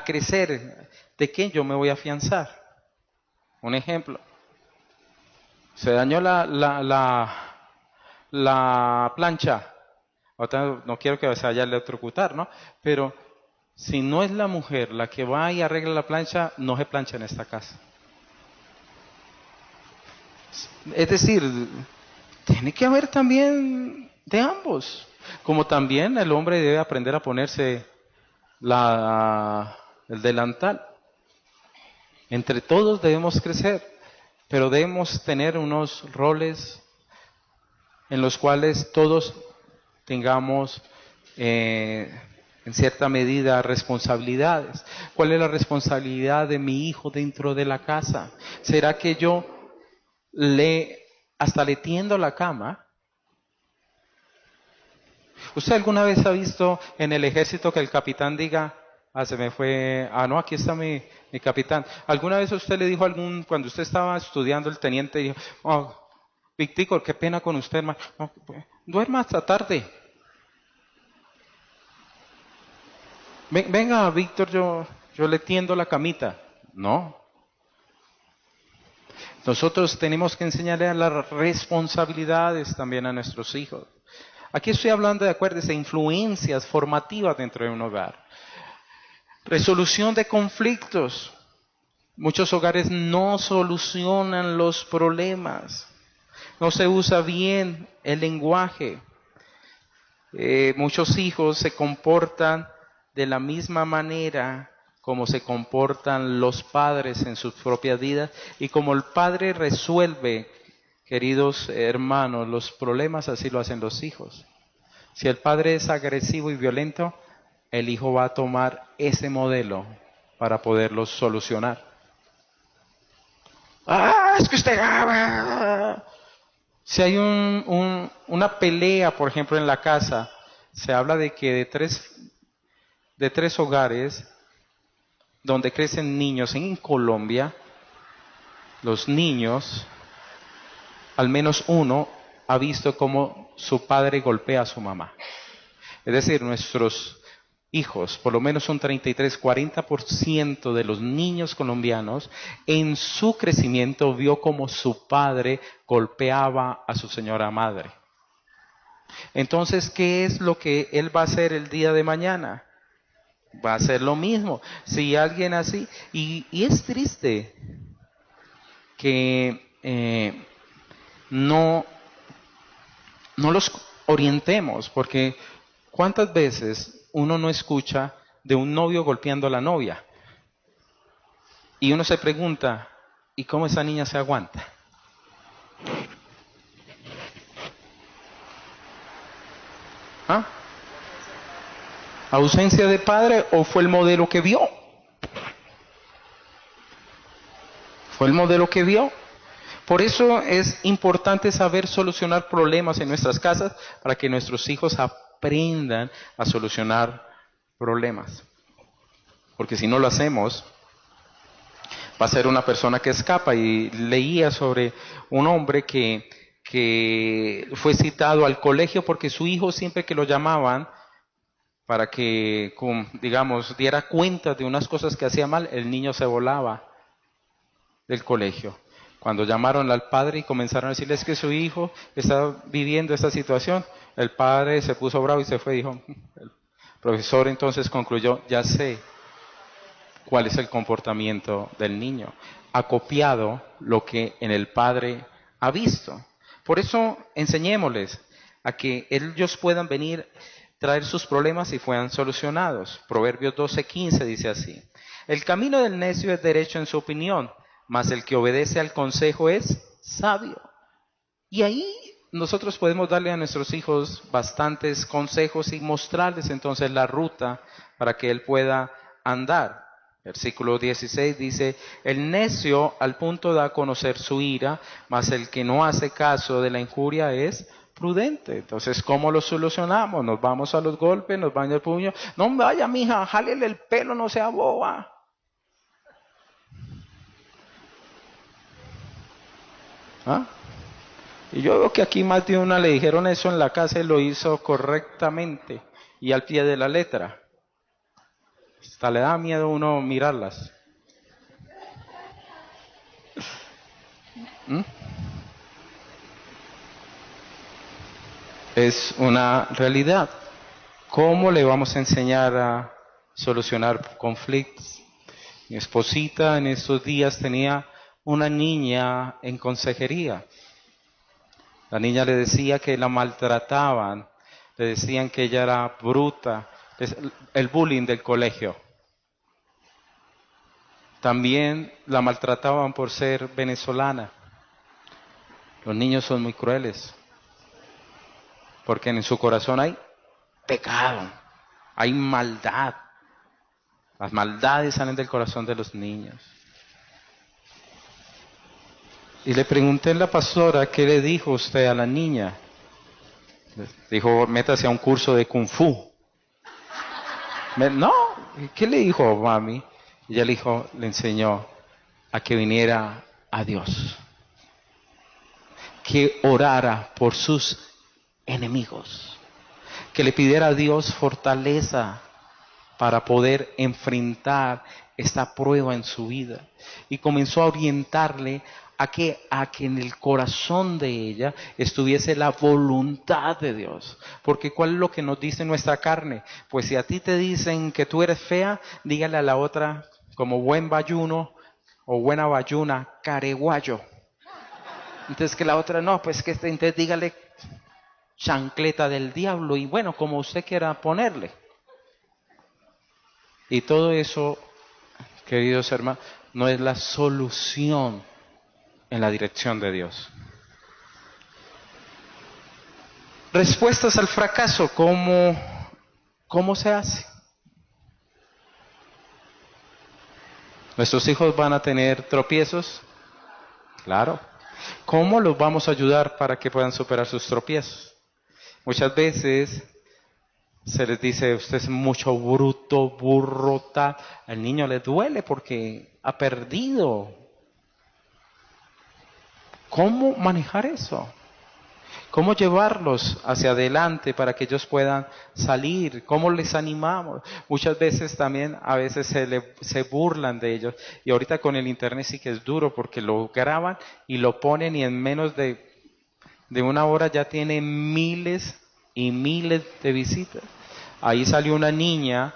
crecer, de quién yo me voy a afianzar. Un ejemplo, se dañó la plancha, no quiero que se vaya a electrocutar, ¿no? Pero si no es la mujer la que va y arregla la plancha, no se plancha en esta casa. Es decir, tiene que haber también de ambos. Como también el hombre debe aprender a ponerse el delantal. Entre todos debemos crecer, pero debemos tener unos roles en los cuales todos tengamos en cierta medida responsabilidades. ¿Cuál es la responsabilidad de mi hijo dentro de la casa? ¿Será que yo hasta le tiendo la cama? ¿Usted alguna vez ha visto en el ejército que el capitán diga, se me fue, no, aquí está mi capitán? ¿Alguna vez usted le dijo cuando usted estaba estudiando, el teniente dijo, Victico, qué pena con usted, hermano, no, duerma hasta tarde. Venga, Víctor, yo le tiendo la camita. No. Nosotros tenemos que enseñarle a las responsabilidades también a nuestros hijos. Aquí estoy hablando de, acuérdense, influencias formativas dentro de un hogar. Resolución de conflictos. Muchos hogares no solucionan los problemas. No se usa bien el lenguaje. Muchos hijos se comportan de la misma manera como se comportan los padres en sus propias vidas. Y como el padre resuelve, queridos hermanos, los problemas, así lo hacen los hijos. Si el padre es agresivo y violento, el hijo va a tomar ese modelo para poderlo solucionar. Es que usted... Si hay una pelea, por ejemplo, en la casa, se habla de que de tres hogares donde crecen niños en Colombia, los niños, al menos uno, ha visto cómo su padre golpea a su mamá. Es decir, nuestros hijos, por lo menos un 33-40% de los niños colombianos, en su crecimiento vio cómo su padre golpeaba a su señora madre. Entonces, ¿qué es lo que él va a hacer el día de mañana? Va a hacer lo mismo. Si alguien así, y es triste que no los orientemos, porque ¿cuántas veces uno no escucha de un novio golpeando a la novia? Y uno se pregunta, ¿y cómo esa niña se aguanta? ¿Ah? ¿Ausencia de padre o fue el modelo que vio? Fue el modelo que vio. Por eso es importante saber solucionar problemas en nuestras casas para que nuestros hijos aprendan a solucionar problemas. Porque si no lo hacemos, va a ser una persona que escapa. Y leía sobre un hombre que fue citado al colegio porque su hijo, siempre que lo llamaban para que, digamos, diera cuenta de unas cosas que hacía mal, el niño se volaba del colegio. Cuando llamaron al padre y comenzaron a decirles que su hijo está viviendo esta situación, el padre se puso bravo y se fue. Dijo, el profesor entonces concluyó, ya sé cuál es el comportamiento del niño. Ha copiado lo que en el padre ha visto. Por eso enseñémosles a que ellos puedan venir, traer sus problemas y fueran solucionados. Proverbios 12:15 dice así: el camino del necio es derecho en su opinión, mas el que obedece al consejo es sabio. Y ahí nosotros podemos darle a nuestros hijos bastantes consejos y mostrarles entonces la ruta para que él pueda andar. Versículo 16 dice, el necio al punto da a conocer su ira, mas el que no hace caso de la injuria es prudente. Entonces, ¿cómo lo solucionamos? Nos vamos a los golpes, nos vamos al puño. No vaya, mija, jálele el pelo, no sea boba. ¿Ah? Y yo veo que aquí más de una le dijeron eso en la casa y lo hizo correctamente y al pie de la letra. Hasta le da miedo a uno mirarlas. ¿Mm? Es una realidad. ¿Cómo le vamos a enseñar a solucionar conflictos? Mi esposita en estos días tenía una niña en consejería. La niña le decía que la maltrataban, le decían que ella era bruta, el bullying del colegio. También la maltrataban por ser venezolana. Los niños son muy crueles, porque en su corazón hay pecado, hay maldad. Las maldades salen del corazón de los niños. Y le pregunté a la pastora, ¿qué le dijo usted a la niña? Dijo, métase a un curso de Kung Fu. No, ¿qué le dijo, mami? Ella le enseñó a que viniera a Dios, que orara por sus enemigos, que le pidiera a Dios fortaleza para poder enfrentar esta prueba en su vida. Y comenzó a orientarle a que en el corazón de ella estuviese la voluntad de Dios. Porque ¿cuál es lo que nos dice nuestra carne? Pues si a ti te dicen que tú eres fea, dígale a la otra, como buen bayuno o buena bayuna, careguayo. Entonces que la otra no, pues que entonces dígale chancleta del diablo y bueno, como usted quiera ponerle. Y todo eso, queridos hermanos, no es la solución en la dirección de Dios. Respuestas al fracaso, ¿cómo se hace? ¿Nuestros hijos van a tener tropiezos? Claro. ¿Cómo los vamos a ayudar para que puedan superar sus tropiezos? Muchas veces se les dice, usted es mucho bruto, burro, tal. Al niño le duele porque ha perdido. ¿Cómo manejar eso? ¿Cómo llevarlos hacia adelante para que ellos puedan salir? ¿Cómo les animamos? Muchas veces también, a veces se burlan de ellos. Y ahorita con el internet sí que es duro porque lo graban y lo ponen y en menos de una hora ya tiene miles y miles de visitas. Ahí salió una niña,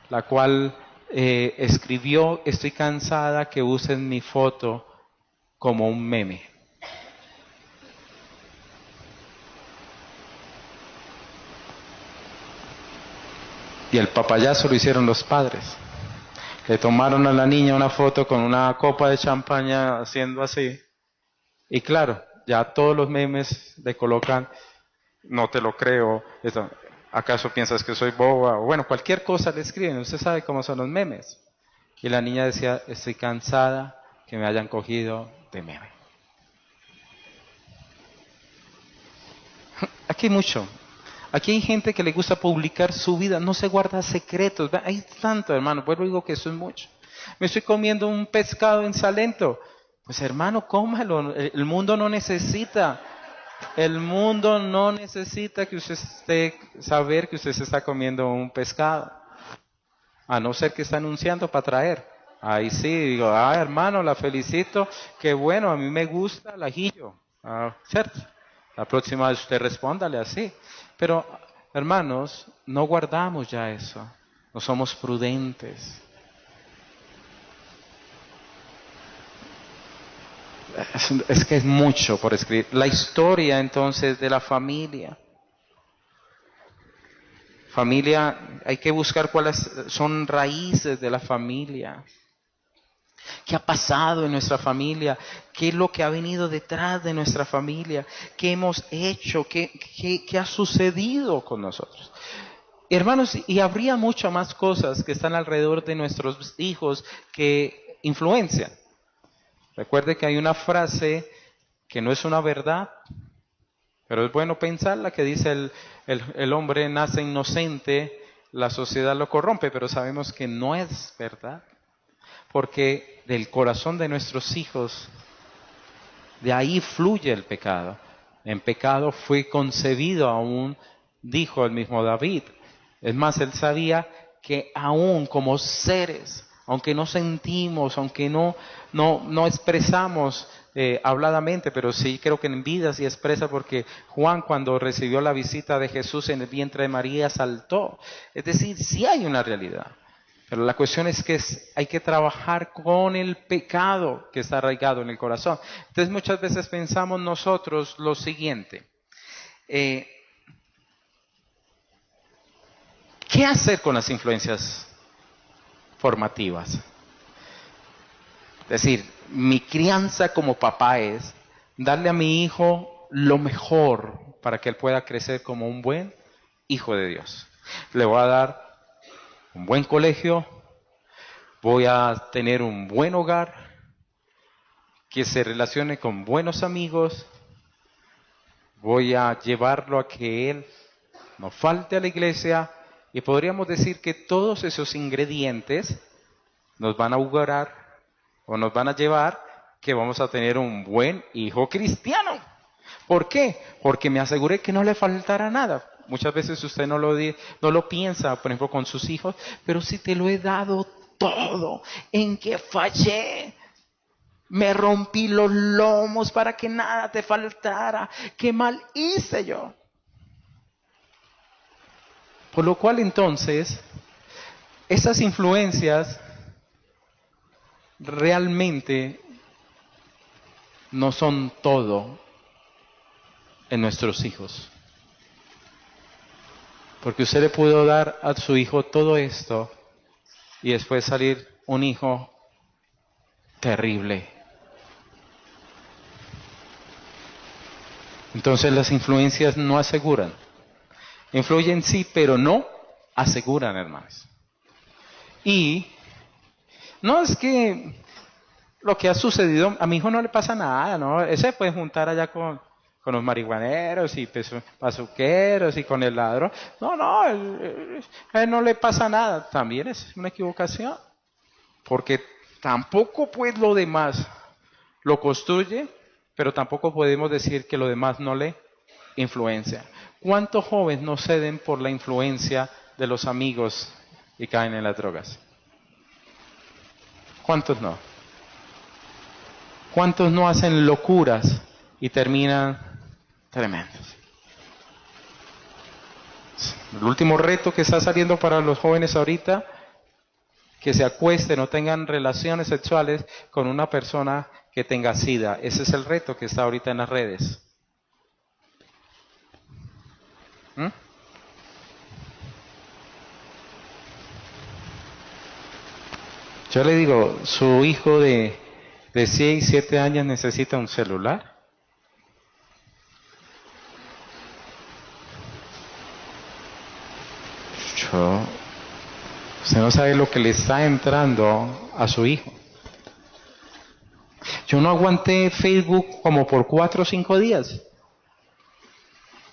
la cual escribió, estoy cansada que usen mi foto como un meme. Y el papayazo lo hicieron los padres. Le tomaron a la niña una foto con una copa de champaña haciendo así. Y claro, ya todos los memes le colocan, no te lo creo. ¿acaso piensas que soy boba? O bueno, cualquier cosa le escriben, usted sabe cómo son los memes. Y la niña decía, estoy cansada que me hayan cogido de meme. Aquí hay mucho. Aquí hay gente que le gusta publicar su vida, no se guarda secretos. Hay tanto, hermano, vuelvo y digo que eso es mucho. Me estoy comiendo un pescado en Salento. Pues hermano, cómalo. El mundo no necesita. El mundo no necesita que usted esté saber que usted se está comiendo un pescado. A no ser que está anunciando para traer. Ahí sí, digo, hermano, la felicito. Qué bueno, a mí me gusta el ajillo. ¿Cierto? La próxima vez usted respóndale así. Pero, hermanos, no guardamos ya eso. No somos prudentes. Es que es mucho por escribir. La historia, entonces, de la familia. Familia, hay que buscar cuáles son raíces de la familia. ¿Qué ha pasado en nuestra familia? ¿Qué es lo que ha venido detrás de nuestra familia? ¿Qué hemos hecho? ¿Qué ha sucedido con nosotros? Hermanos, y habría muchas más cosas que están alrededor de nuestros hijos que influencian. Recuerde que hay una frase que no es una verdad, pero es bueno pensarla, que dice el hombre nace inocente, la sociedad lo corrompe, pero sabemos que no es verdad. Porque del corazón de nuestros hijos, de ahí fluye el pecado. En pecado fue concebido aún, dijo el mismo David. Es más, él sabía que aún como seres, aunque no sentimos, aunque no expresamos habladamente, pero sí creo que en vida sí expresa, porque Juan, cuando recibió la visita de Jesús en el vientre de María, saltó. Es decir, sí hay una realidad. Pero la cuestión es que hay que trabajar con el pecado que está arraigado en el corazón. Entonces muchas veces pensamos nosotros lo siguiente. ¿Qué hacer con las influencias formativas? Es decir, mi crianza como papá es darle a mi hijo lo mejor para que él pueda crecer como un buen hijo de Dios. Le voy a dar un buen colegio, voy a tener un buen hogar, que se relacione con buenos amigos, voy a llevarlo a que él no falte a la iglesia, y podríamos decir que todos esos ingredientes nos van a augurar o nos van a llevar que vamos a tener un buen hijo cristiano. ¿Por qué? Porque me aseguré que no le faltará nada. Muchas veces usted no lo piensa, por ejemplo, con sus hijos, pero si te lo he dado todo, ¿en qué fallé? Me rompí los lomos para que nada te faltara. ¿Qué mal hice yo? Por lo cual entonces, esas influencias realmente no son todo en nuestros hijos. Porque usted le pudo dar a su hijo todo esto y después salir un hijo terrible. Entonces las influencias no aseguran. Influyen sí, pero no aseguran, hermanos. Y no es que lo que ha sucedido, a mi hijo no le pasa nada, ¿no? Ese puede juntar allá con los marihuaneros y bazuqueros y con el ladrón. No, a él no le pasa nada. También es una equivocación. Porque tampoco pues lo demás lo construye, pero tampoco podemos decir que lo demás no le influencia. ¿Cuántos jóvenes no ceden por la influencia de los amigos y caen en las drogas? ¿Cuántos no? ¿Cuántos no hacen locuras y terminan tremendos? El último reto que está saliendo para los jóvenes ahorita, que se acuesten o tengan relaciones sexuales con una persona que tenga SIDA. Ese es el reto que está ahorita en las redes. Yo le digo, su hijo de 6, 7 años necesita un celular. Usted no sabe lo que le está entrando a su hijo. Yo no aguanté Facebook como por 4 o 5 días.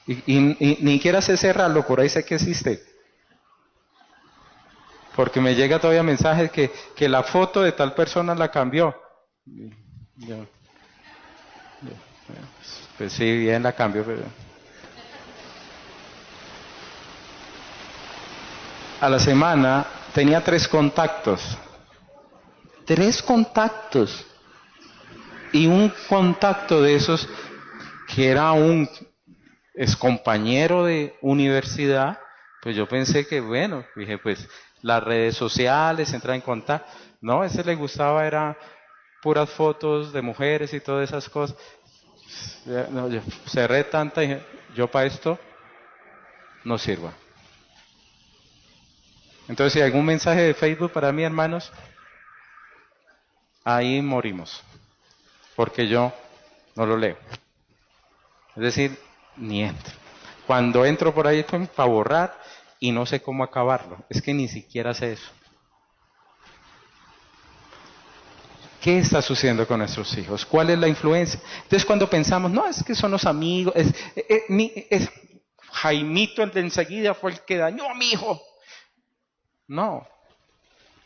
Y ni siquiera sé cerrarlo, por ahí sé que existe. Porque me llega todavía mensajes que la foto de tal persona la cambió. Pues sí, bien la cambió, pero... A la semana tenía 3 contactos. 3 contactos. Y un contacto de esos que era un excompañero de universidad, pues yo pensé que bueno, dije pues las redes sociales, entrar en contacto. No, ese le gustaba, era puras fotos de mujeres y todas esas cosas. No, yo cerré tanta y dije, yo para esto no sirvo. Entonces, si hay algún mensaje de Facebook para mí, hermanos, ahí morimos. Porque yo no lo leo. Es decir, ni entro. Cuando entro por ahí es para borrar y no sé cómo acabarlo. Es que ni siquiera sé eso. ¿Qué está sucediendo con nuestros hijos? ¿Cuál es la influencia? Entonces cuando pensamos, no, es que son los amigos, es Jaimito el de enseguida fue el que dañó a mi hijo. No,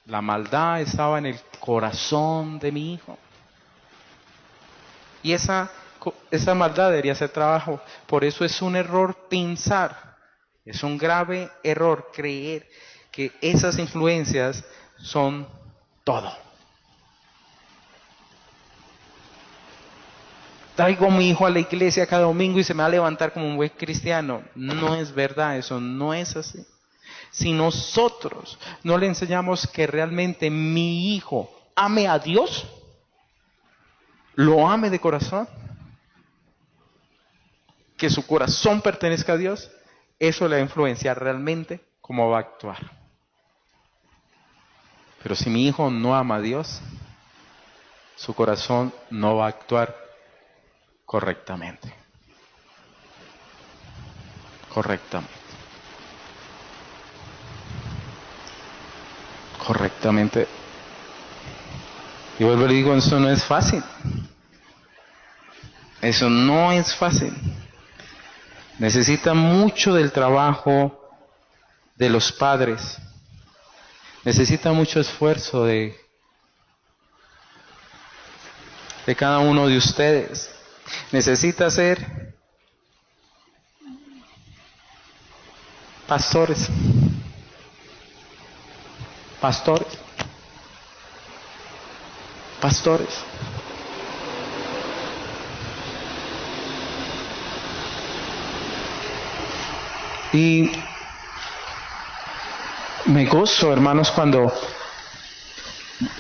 la maldad estaba en el corazón de mi hijo. Y esa maldad debería ser trabajo. Por eso es un error pensar, es un grave error creer que esas influencias son todo. Traigo a mi hijo a la iglesia cada domingo y se me va a levantar como un buen cristiano. No es verdad, eso no es así. Si nosotros no le enseñamos que realmente mi hijo ame a Dios, lo ame de corazón, que su corazón pertenezca a Dios, eso le va a influenciar realmente cómo va a actuar. Pero si mi hijo no ama a Dios, su corazón no va a actuar correctamente. Correctamente. Y vuelvo y le digo, eso no es fácil. Eso no es fácil. Necesita mucho del trabajo de los padres. Necesita mucho esfuerzo de cada uno de ustedes. Necesita ser pastores. Y me gozo, hermanos, cuando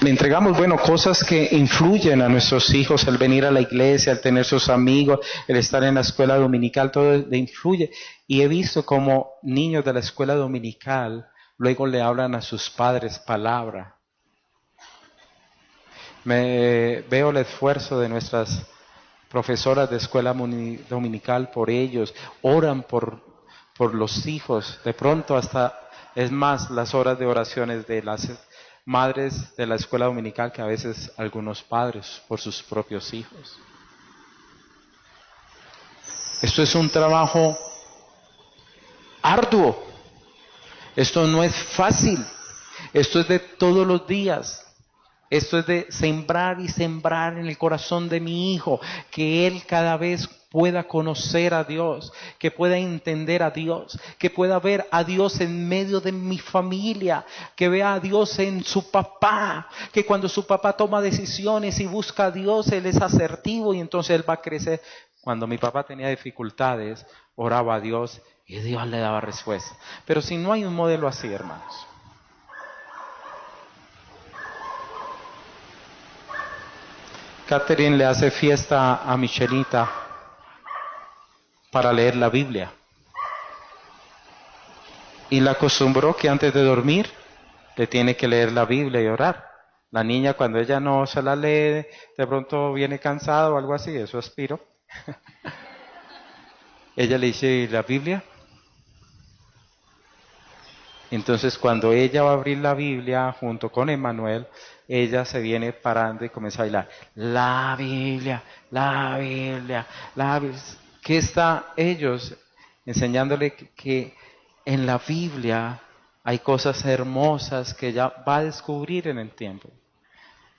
le entregamos, cosas que influyen a nuestros hijos, el venir a la iglesia, el tener sus amigos, el estar en la escuela dominical, todo le influye. Y he visto como niños de la escuela dominical luego le hablan a sus padres palabra. Veo el esfuerzo de nuestras profesoras de escuela dominical por ellos, oran por los hijos, de pronto hasta es más las horas de oraciones de las madres de la escuela dominical que a veces algunos padres por sus propios hijos. Esto es un trabajo arduo, esto no es fácil, esto es de todos los días. Esto es de sembrar y sembrar en el corazón de mi hijo, que él cada vez pueda conocer a Dios, que pueda entender a Dios, que pueda ver a Dios en medio de mi familia, que vea a Dios en su papá, que cuando su papá toma decisiones y busca a Dios, él es asertivo y entonces él va a crecer. Cuando mi papá tenía dificultades, oraba a Dios y Dios le daba respuesta. Pero si no hay un modelo así, hermanos, Catherine le hace fiesta a Michelita para leer la Biblia. Y la acostumbró que antes de dormir le tiene que leer la Biblia y orar. La niña cuando ella no se la lee, de pronto viene cansada o algo así, eso aspiro. Ella le dice, ¿y la Biblia? Entonces, cuando ella va a abrir la Biblia junto con Emmanuel, ella se viene parando y comienza a bailar. La Biblia, la Biblia, la Biblia. ¿Qué está ellos enseñándole que en la Biblia hay cosas hermosas que ella va a descubrir en el tiempo?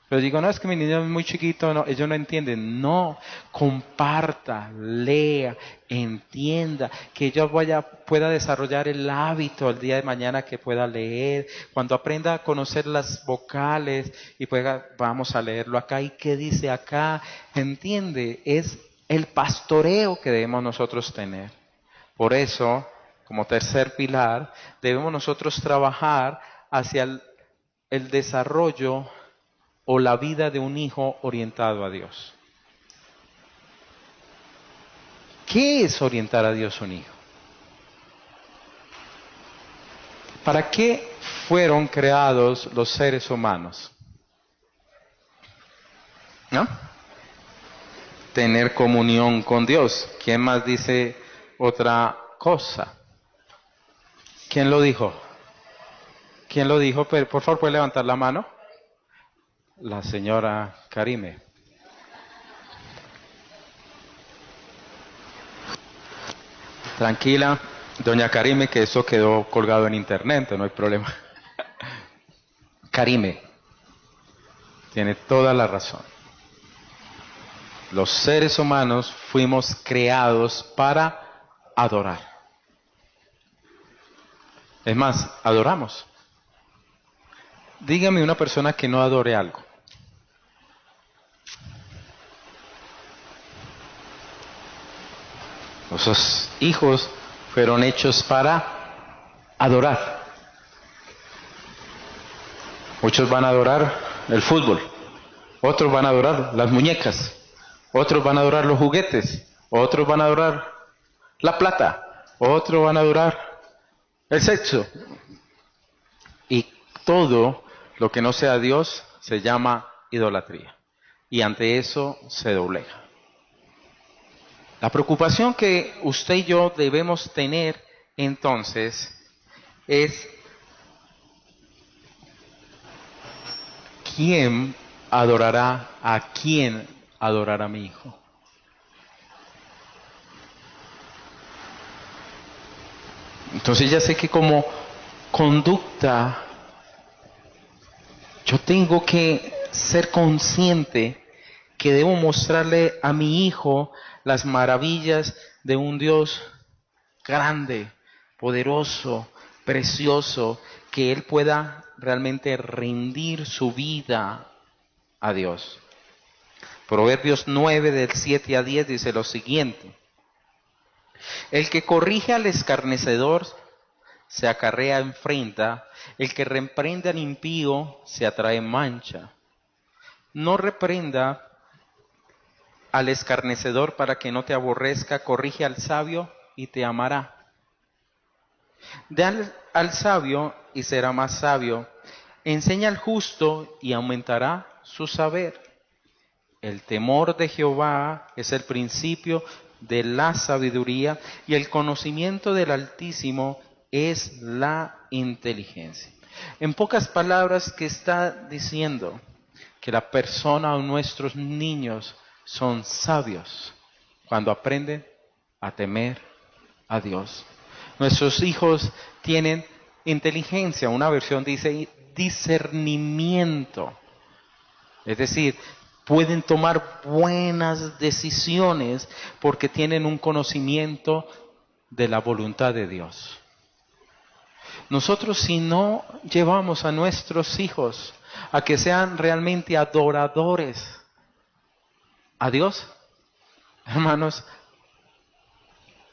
Pero digo, no, es que mi niño es muy chiquito, no, ellos no entienden. No, comparta, lea, entienda, que ella pueda desarrollar el hábito el día de mañana que pueda leer. Cuando aprenda a conocer las vocales y vamos a leerlo acá. ¿Y qué dice acá? Entiende, es el pastoreo que debemos nosotros tener. Por eso, como tercer pilar, debemos nosotros trabajar hacia el desarrollo o la vida de un hijo orientado a Dios. ¿Qué es orientar a Dios un hijo? ¿Para qué fueron creados los seres humanos? ¿No? Tener comunión con Dios. ¿Quién más dice otra cosa? ¿Quién lo dijo? ¿Quién lo dijo? Por favor, ¿puede levantar la mano? La señora Karime. Tranquila, doña Karime, que eso quedó colgado en internet, no hay problema. Karime, tiene toda la razón. Los seres humanos fuimos creados para adorar. Es más, adoramos. Dígame una persona que no adore algo. Nuestros hijos fueron hechos para adorar. Muchos van a adorar el fútbol, otros van a adorar las muñecas, otros van a adorar los juguetes, otros van a adorar la plata, otros van a adorar el sexo. Y todo lo que no sea Dios se llama idolatría. Y ante eso se doblega. La preocupación que usted y yo debemos tener entonces es ¿quién adorará a quién adorará a mi hijo? Entonces ya sé que como conducta yo tengo que ser consciente que debo mostrarle a mi hijo las maravillas de un Dios grande, poderoso, precioso, que él pueda realmente rendir su vida a Dios. Proverbios 9 del 7 a 10 dice lo siguiente: el que corrige al escarnecedor se acarrea enfrenta, el que reprende al impío se atrae mancha. No reprenda al escarnecedor para que no te aborrezca, corrige al sabio y te amará. Da al sabio y será más sabio, enseña al justo y aumentará su saber. El temor de Jehová es el principio de la sabiduría y el conocimiento del Altísimo es la inteligencia. En pocas palabras, ¿qué está diciendo? Que la persona o nuestros niños son sabios cuando aprenden a temer a Dios. Nuestros hijos tienen inteligencia, una versión dice discernimiento, es decir, pueden tomar buenas decisiones porque tienen un conocimiento de la voluntad de Dios. Nosotros, si no llevamos a nuestros hijos a que sean realmente adoradores a Dios, hermanos,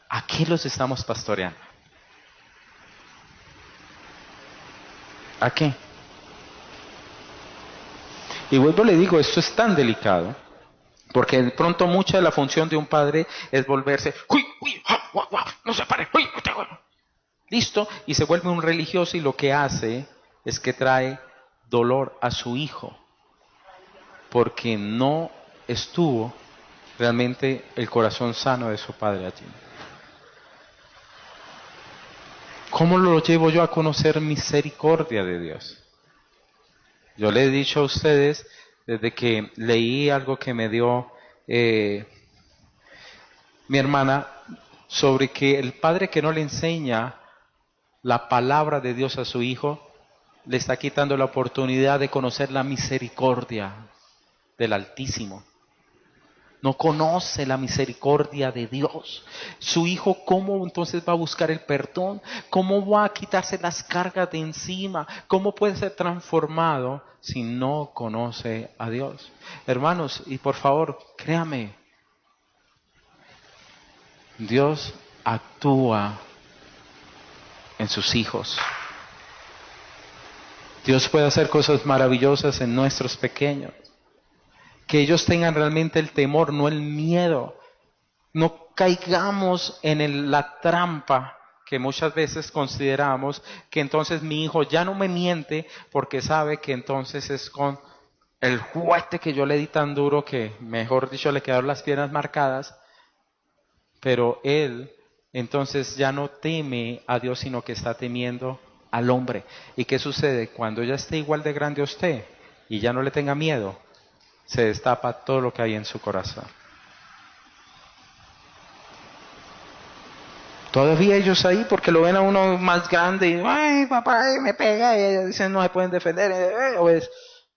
¿a qué los estamos pastoreando? ¿A qué? Y vuelvo le digo, esto es tan delicado, porque de pronto mucha de la función de un padre es volverse, ¡uy, uy, guau, guau, no se pare, uy, listo! Y se vuelve un religioso y lo que hace es que trae dolor a su hijo, porque no estuvo realmente el corazón sano de su padre allí. ¿Cómo lo llevo yo a conocer misericordia de Dios? Yo le he dicho a ustedes, desde que leí algo que me dio mi hermana, sobre que el padre que no le enseña la palabra de Dios a su hijo, le está quitando la oportunidad de conocer la misericordia del Altísimo. No conoce la misericordia de Dios. Su hijo, ¿cómo entonces va a buscar el perdón? ¿Cómo va a quitarse las cargas de encima? ¿Cómo puede ser transformado si no conoce a Dios? Hermanos, y por favor, créame, Dios actúa en sus hijos. Dios puede hacer cosas maravillosas en nuestros pequeños. Que ellos tengan realmente el temor, no el miedo. No caigamos en la trampa que muchas veces consideramos que entonces mi hijo ya no me miente porque sabe que entonces es con el juguete que yo le di tan duro que, mejor dicho, le quedaron las piernas marcadas. Pero él entonces ya no teme a Dios, sino que está temiendo al hombre. ¿Y qué sucede? Cuando ya esté igual de grande a usted y ya no le tenga miedo, se destapa todo lo que hay en su corazón. Todavía ellos ahí porque lo ven a uno más grande y ay papá me pega, y ellos dicen no se pueden defender,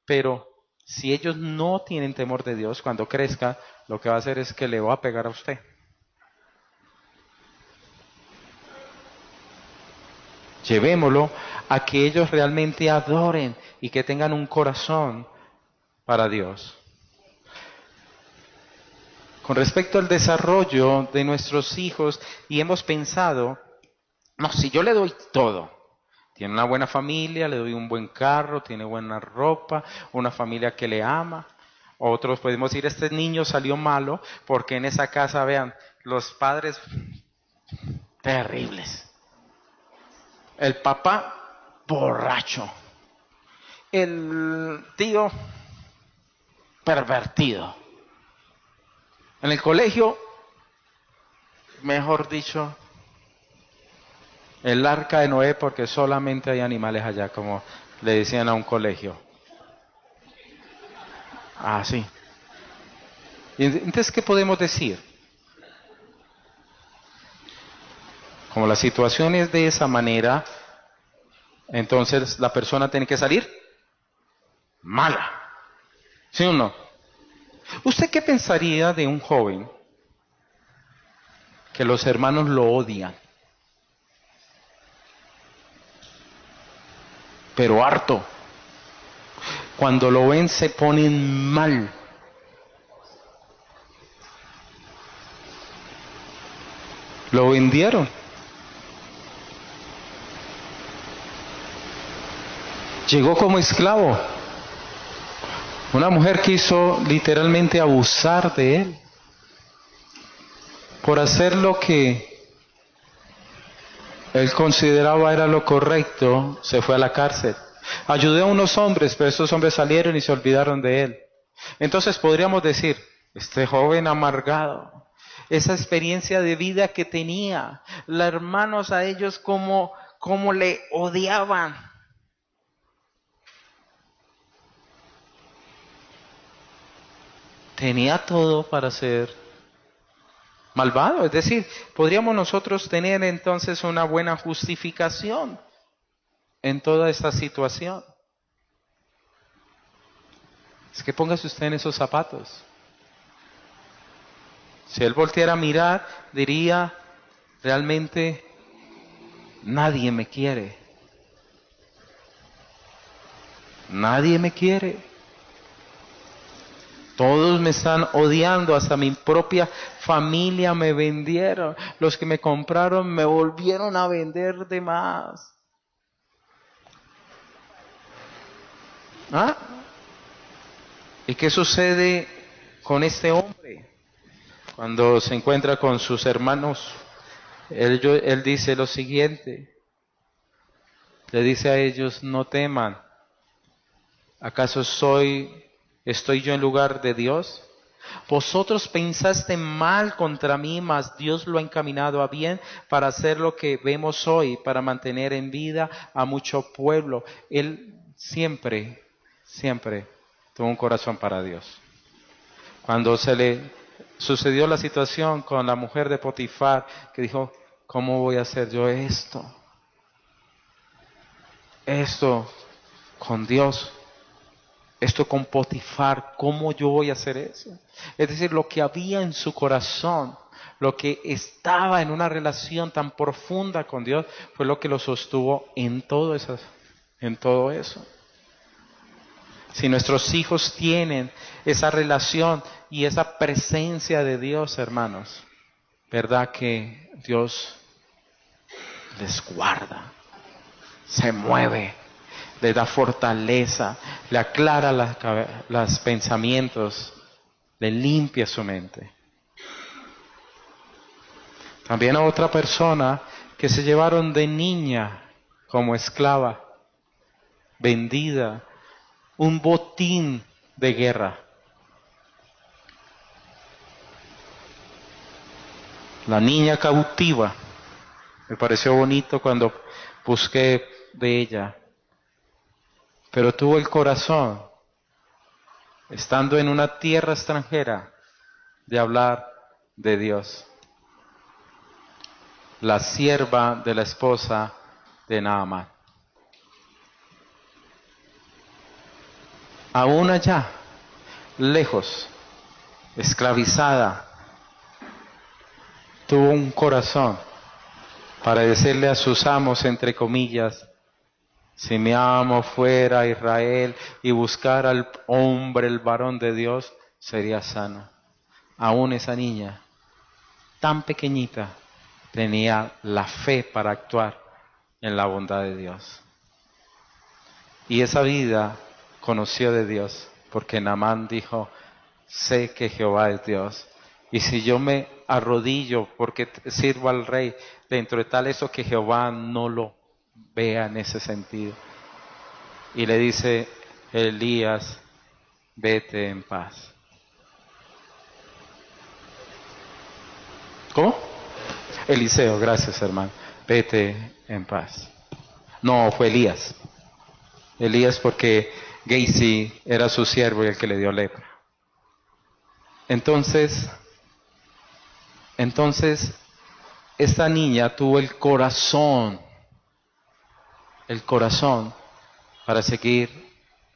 pero si ellos no tienen temor de Dios, cuando crezca lo que va a hacer es que le va a pegar a usted. Llevémoslo a que ellos realmente adoren y que tengan un corazón para Dios. Con respecto al desarrollo de nuestros hijos, y hemos pensado, no, si yo le doy todo, tiene una buena familia, le doy un buen carro, tiene buena ropa, una familia que le ama. Otros podemos decir, este niño salió malo porque en esa casa, vean, los padres terribles. El papá borracho. El tío pervertido. En el colegio, mejor dicho, el arca de Noé, porque solamente hay animales allá, como le decían a un colegio. Ah, sí. Y entonces, ¿qué podemos decir? Como la situación es de esa manera, entonces la persona tiene que salir mala. ¿Sí o no? ¿Usted qué pensaría de un joven que los hermanos lo odian? Pero harto. Cuando lo ven se ponen mal. Lo vendieron. Llegó como esclavo. Una mujer quiso literalmente abusar de él. Por hacer lo que él consideraba era lo correcto, se fue a la cárcel. Ayudó a unos hombres, pero esos hombres salieron y se olvidaron de él. Entonces podríamos decir, este joven amargado, esa experiencia de vida que tenía, los hermanos a ellos como le odiaban. Tenía todo para ser malvado, es decir, podríamos nosotros tener entonces una buena justificación en toda esta situación. Es que póngase usted en esos zapatos. Si él volteara a mirar, diría, realmente nadie me quiere. Nadie me quiere. Todos me están odiando, hasta mi propia familia me vendieron. Los que me compraron me volvieron a vender de más. ¿Ah? ¿Y qué sucede con este hombre? Cuando se encuentra con sus hermanos, él dice lo siguiente. Le dice a ellos, no teman. ¿Acaso estoy yo en lugar de Dios? Vosotros pensaste mal contra mí, mas Dios lo ha encaminado a bien para hacer lo que vemos hoy, para mantener en vida a mucho pueblo. Él siempre tuvo un corazón para Dios. Cuando se le sucedió la situación con la mujer de Potifar, que dijo, ¿cómo voy a hacer yo esto? Esto con Dios. Esto con Potifar, ¿cómo yo voy a hacer eso? Es decir, lo que había en su corazón, lo que estaba en una relación tan profunda con Dios, fue lo que lo sostuvo en todo eso. Si nuestros hijos tienen esa relación y esa presencia de Dios, hermanos, ¿verdad que Dios les guarda, se mueve, le da fortaleza, le aclara los pensamientos, le limpia su mente? También a otra persona que se llevaron de niña como esclava, vendida, un botín de guerra. La niña cautiva, me pareció bonito cuando busqué de ella, pero tuvo el corazón, estando en una tierra extranjera, de hablar de Dios. La sierva de la esposa de Naamán. Aún allá, lejos, esclavizada, tuvo un corazón para decirle a sus amos, entre comillas, si mi amo fuera a Israel y buscara al hombre, el varón de Dios, sería sano. Aún esa niña, tan pequeñita, tenía la fe para actuar en la bondad de Dios. Y esa vida conoció de Dios, porque Naamán dijo, sé que Jehová es Dios. Y si yo me arrodillo porque sirvo al rey, dentro de tal eso que Jehová no lo vea en ese sentido. Y le dice Elías, vete en paz. ¿Cómo? Eliseo, gracias hermano. Vete en paz. No, fue Elías. Elías porque Gehazi era su siervo y el que le dio lepra. Entonces, esta niña tuvo el corazón para seguir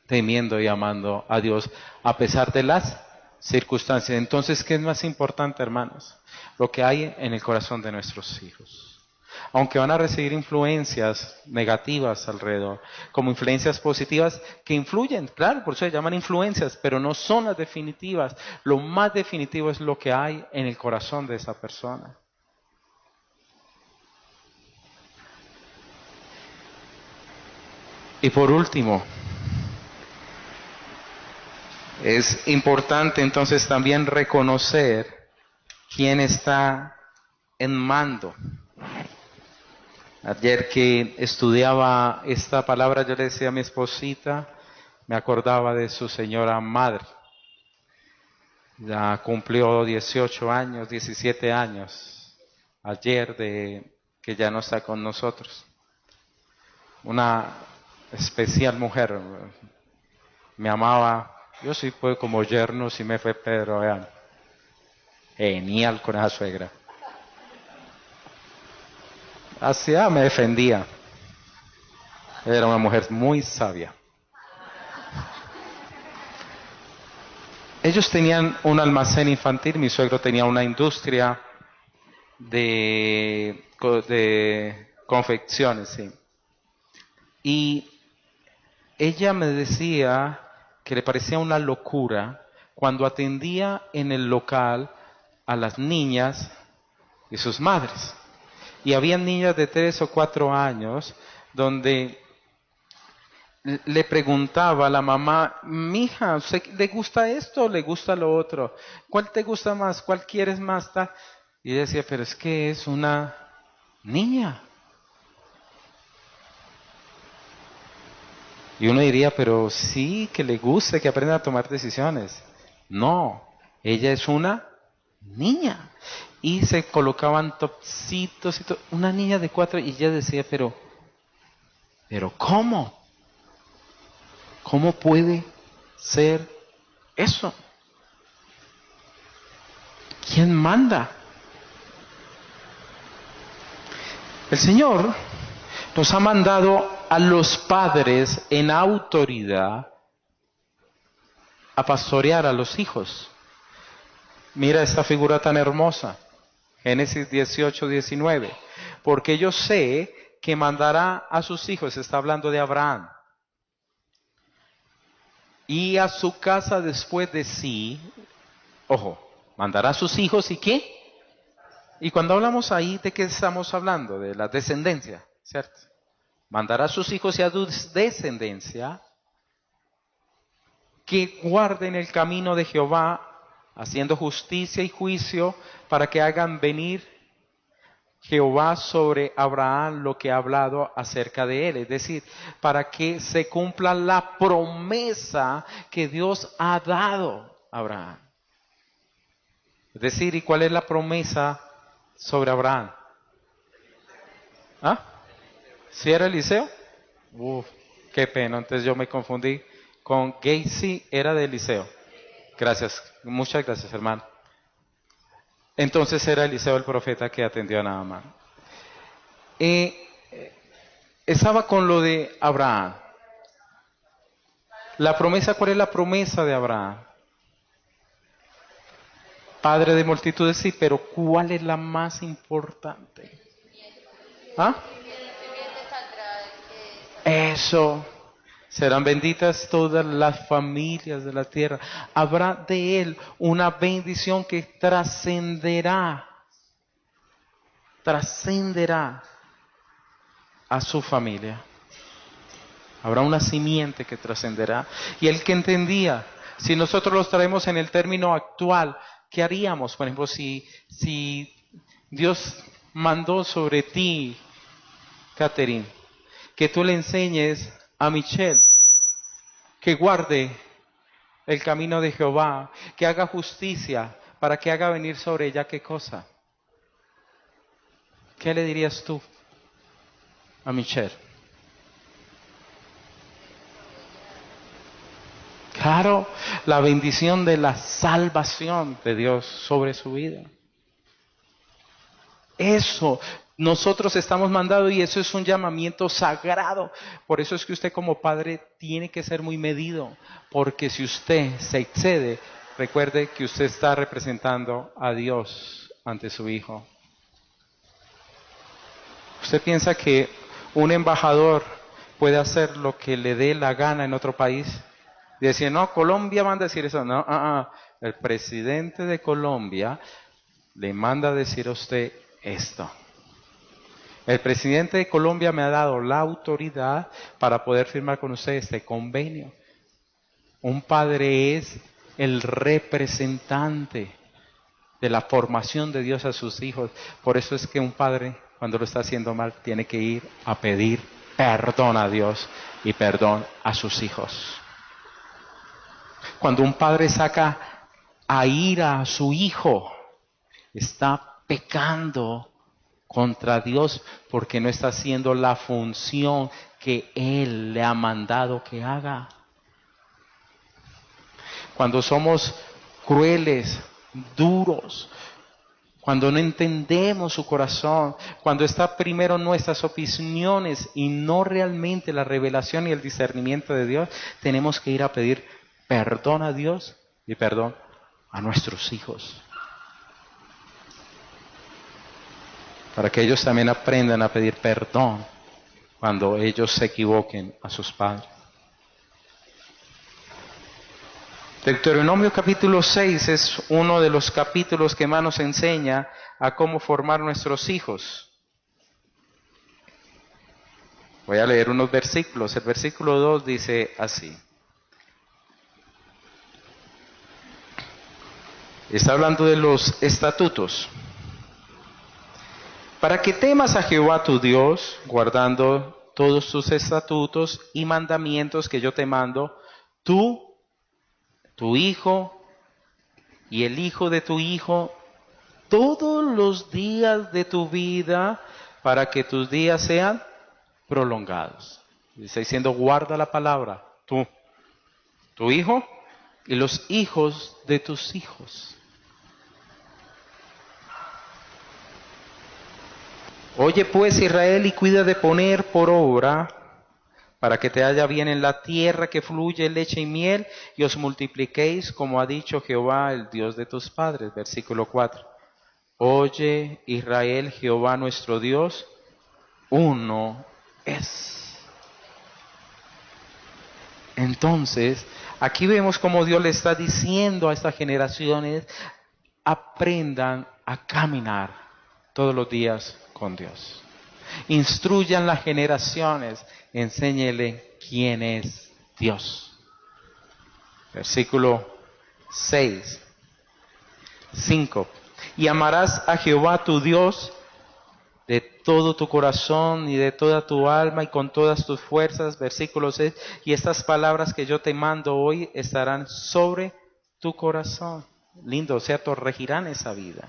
temiendo y amando a Dios a pesar de las circunstancias. Entonces, ¿qué es más importante, hermanos? Lo que hay en el corazón de nuestros hijos. Aunque van a recibir influencias negativas alrededor, como influencias positivas que influyen, claro, por eso se llaman influencias, pero no son las definitivas. Lo más definitivo es lo que hay en el corazón de esa persona. Y por último, es importante entonces también reconocer quién está en mando. Ayer que estudiaba esta palabra, yo le decía a mi esposita, me acordaba de su señora madre. Ya cumplió 18 años, 17 años, ayer que ya no está con nosotros. Una especial mujer, me amaba. Yo sí fue como yerno, sí me fue Pedro, vean. Genial con esa suegra. Así me defendía. Era una mujer muy sabia. Ellos tenían un almacén infantil, mi suegro tenía una industria de confecciones, sí. Y ella me decía que le parecía una locura cuando atendía en el local a las niñas y sus madres. Y había niñas de 3 o 4 años donde le preguntaba a la mamá, mija, ¿usted le gusta esto o le gusta lo otro? ¿Cuál te gusta más? ¿Cuál quieres más? Y ella decía, pero es que es una niña. Y uno diría, pero sí, que le guste, que aprenda a tomar decisiones. No, ella es una niña. Y se colocaban topsitos y todo. Una niña de 4 y ella decía, pero ¿cómo? ¿Cómo puede ser eso? ¿Quién manda? El Señor nos ha mandado a los padres en autoridad a pastorear a los hijos. Mira esta figura tan hermosa. Génesis 18, 19. Porque yo sé que mandará a sus hijos, está hablando de Abraham, y a su casa después de sí, ojo, mandará a sus hijos y ¿qué? Y cuando hablamos ahí, ¿de qué estamos hablando? De la descendencia, ¿cierto? Mandará a sus hijos y a su descendencia que guarden el camino de Jehová, haciendo justicia y juicio, para que hagan venir Jehová sobre Abraham lo que ha hablado acerca de él. Es decir, para que se cumpla la promesa que Dios ha dado a Abraham. Es decir, ¿y cuál es la promesa sobre Abraham? ¿Ah? ¿Sí era Eliseo? Uf, qué pena, entonces yo me confundí. Con Gacy era de Eliseo. Gracias, muchas gracias, hermano. Entonces era Eliseo el profeta que atendió a Naamán. Estaba con lo de Abraham. La promesa, ¿cuál es la promesa de Abraham? Padre de multitudes, sí, pero ¿cuál es la más importante? ¿Ah? Eso. Serán benditas todas las familias de la tierra. Habrá de él una bendición que trascenderá a su familia. Habrá una simiente que trascenderá. Y el que entendía, si nosotros los traemos en el término actual, ¿qué haríamos? Por ejemplo, si Dios mandó sobre ti, Catherine, que tú le enseñes a Michelle que guarde el camino de Jehová, que haga justicia, para que haga venir sobre ella ¿qué cosa? ¿Qué le dirías tú a Michelle? Claro, la bendición de la salvación de Dios sobre su vida. Eso nosotros estamos mandados y eso es un llamamiento sagrado. Por eso es que usted como padre tiene que ser muy medido, porque si usted se excede, recuerde que usted está representando a Dios ante su hijo. ¿Usted piensa que un embajador puede hacer lo que le dé la gana en otro país? Y decir, no, Colombia manda a decir eso. No, el presidente de Colombia le manda a decir a usted esto. El presidente de Colombia me ha dado la autoridad para poder firmar con usted este convenio. Un padre es el representante de la formación de Dios a sus hijos. Por eso es que un padre, cuando lo está haciendo mal, tiene que ir a pedir perdón a Dios y perdón a sus hijos. Cuando un padre saca a ira a su hijo, está pecando contra Dios porque no está haciendo la función que Él le ha mandado que haga. Cuando somos crueles, duros, cuando no entendemos su corazón, cuando está primero nuestras opiniones y no realmente la revelación y el discernimiento de Dios, tenemos que ir a pedir perdón a Dios y perdón a nuestros hijos. Para que ellos también aprendan a pedir perdón cuando ellos se equivoquen a sus padres. Deuteronomio capítulo 6 es uno de los capítulos que más nos enseña a cómo formar nuestros hijos. Voy a leer unos versículos. El versículo 2 dice así. Está hablando de los estatutos. Para que temas a Jehová tu Dios, guardando todos tus estatutos y mandamientos que yo te mando, tú, tu hijo y el hijo de tu hijo todos los días de tu vida, para que tus días sean prolongados. Y está diciendo, guarda la palabra, tú, tu hijo y los hijos de tus hijos. Oye pues, Israel, y cuida de poner por obra, para que te haya bien en la tierra que fluye leche y miel, y os multipliquéis, como ha dicho Jehová, el Dios de tus padres. Versículo 4. Oye, Israel, Jehová nuestro Dios, uno es. Entonces, aquí vemos como Dios le está diciendo a estas generaciones, aprendan a caminar todos los días con Dios. Instruyan las generaciones, enséñele quién es Dios. Versículo 6, 5. Y amarás a Jehová tu Dios de todo tu corazón y de toda tu alma y con todas tus fuerzas. Versículo 6. Y estas palabras que yo te mando hoy estarán sobre tu corazón. Lindo, ¿cierto? Regirán esa vida.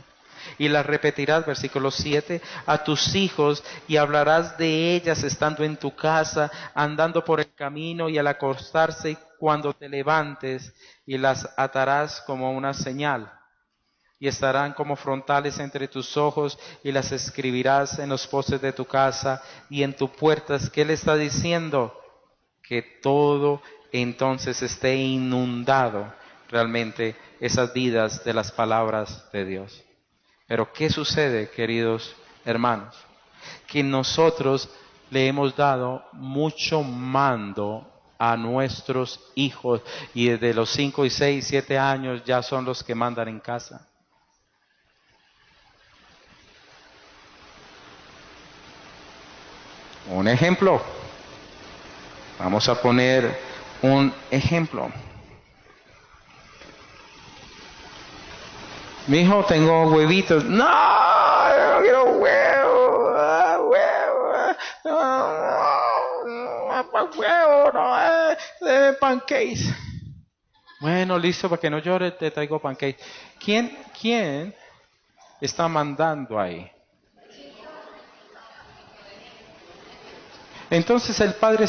Y las repetirás, versículo 7, a tus hijos, y hablarás de ellas estando en tu casa, andando por el camino y al acostarse cuando te levantes, y las atarás como una señal, y estarán como frontales entre tus ojos, y las escribirás en los postes de tu casa y en tus puertas. ¿Qué le está diciendo? Que todo entonces esté inundado realmente esas vidas de las palabras de Dios. Pero ¿qué sucede, queridos hermanos? Que nosotros le hemos dado mucho mando a nuestros hijos, y desde los 5 y 6, 7 años ya son los que mandan en casa. Un ejemplo. Vamos a poner un ejemplo. Mi hijo, tengo huevitos. No, yo no quiero huevo, no, pancakes. Bueno, listo, para que no llore, te traigo pancakes. ¿Quién está mandando ahí? Entonces el padre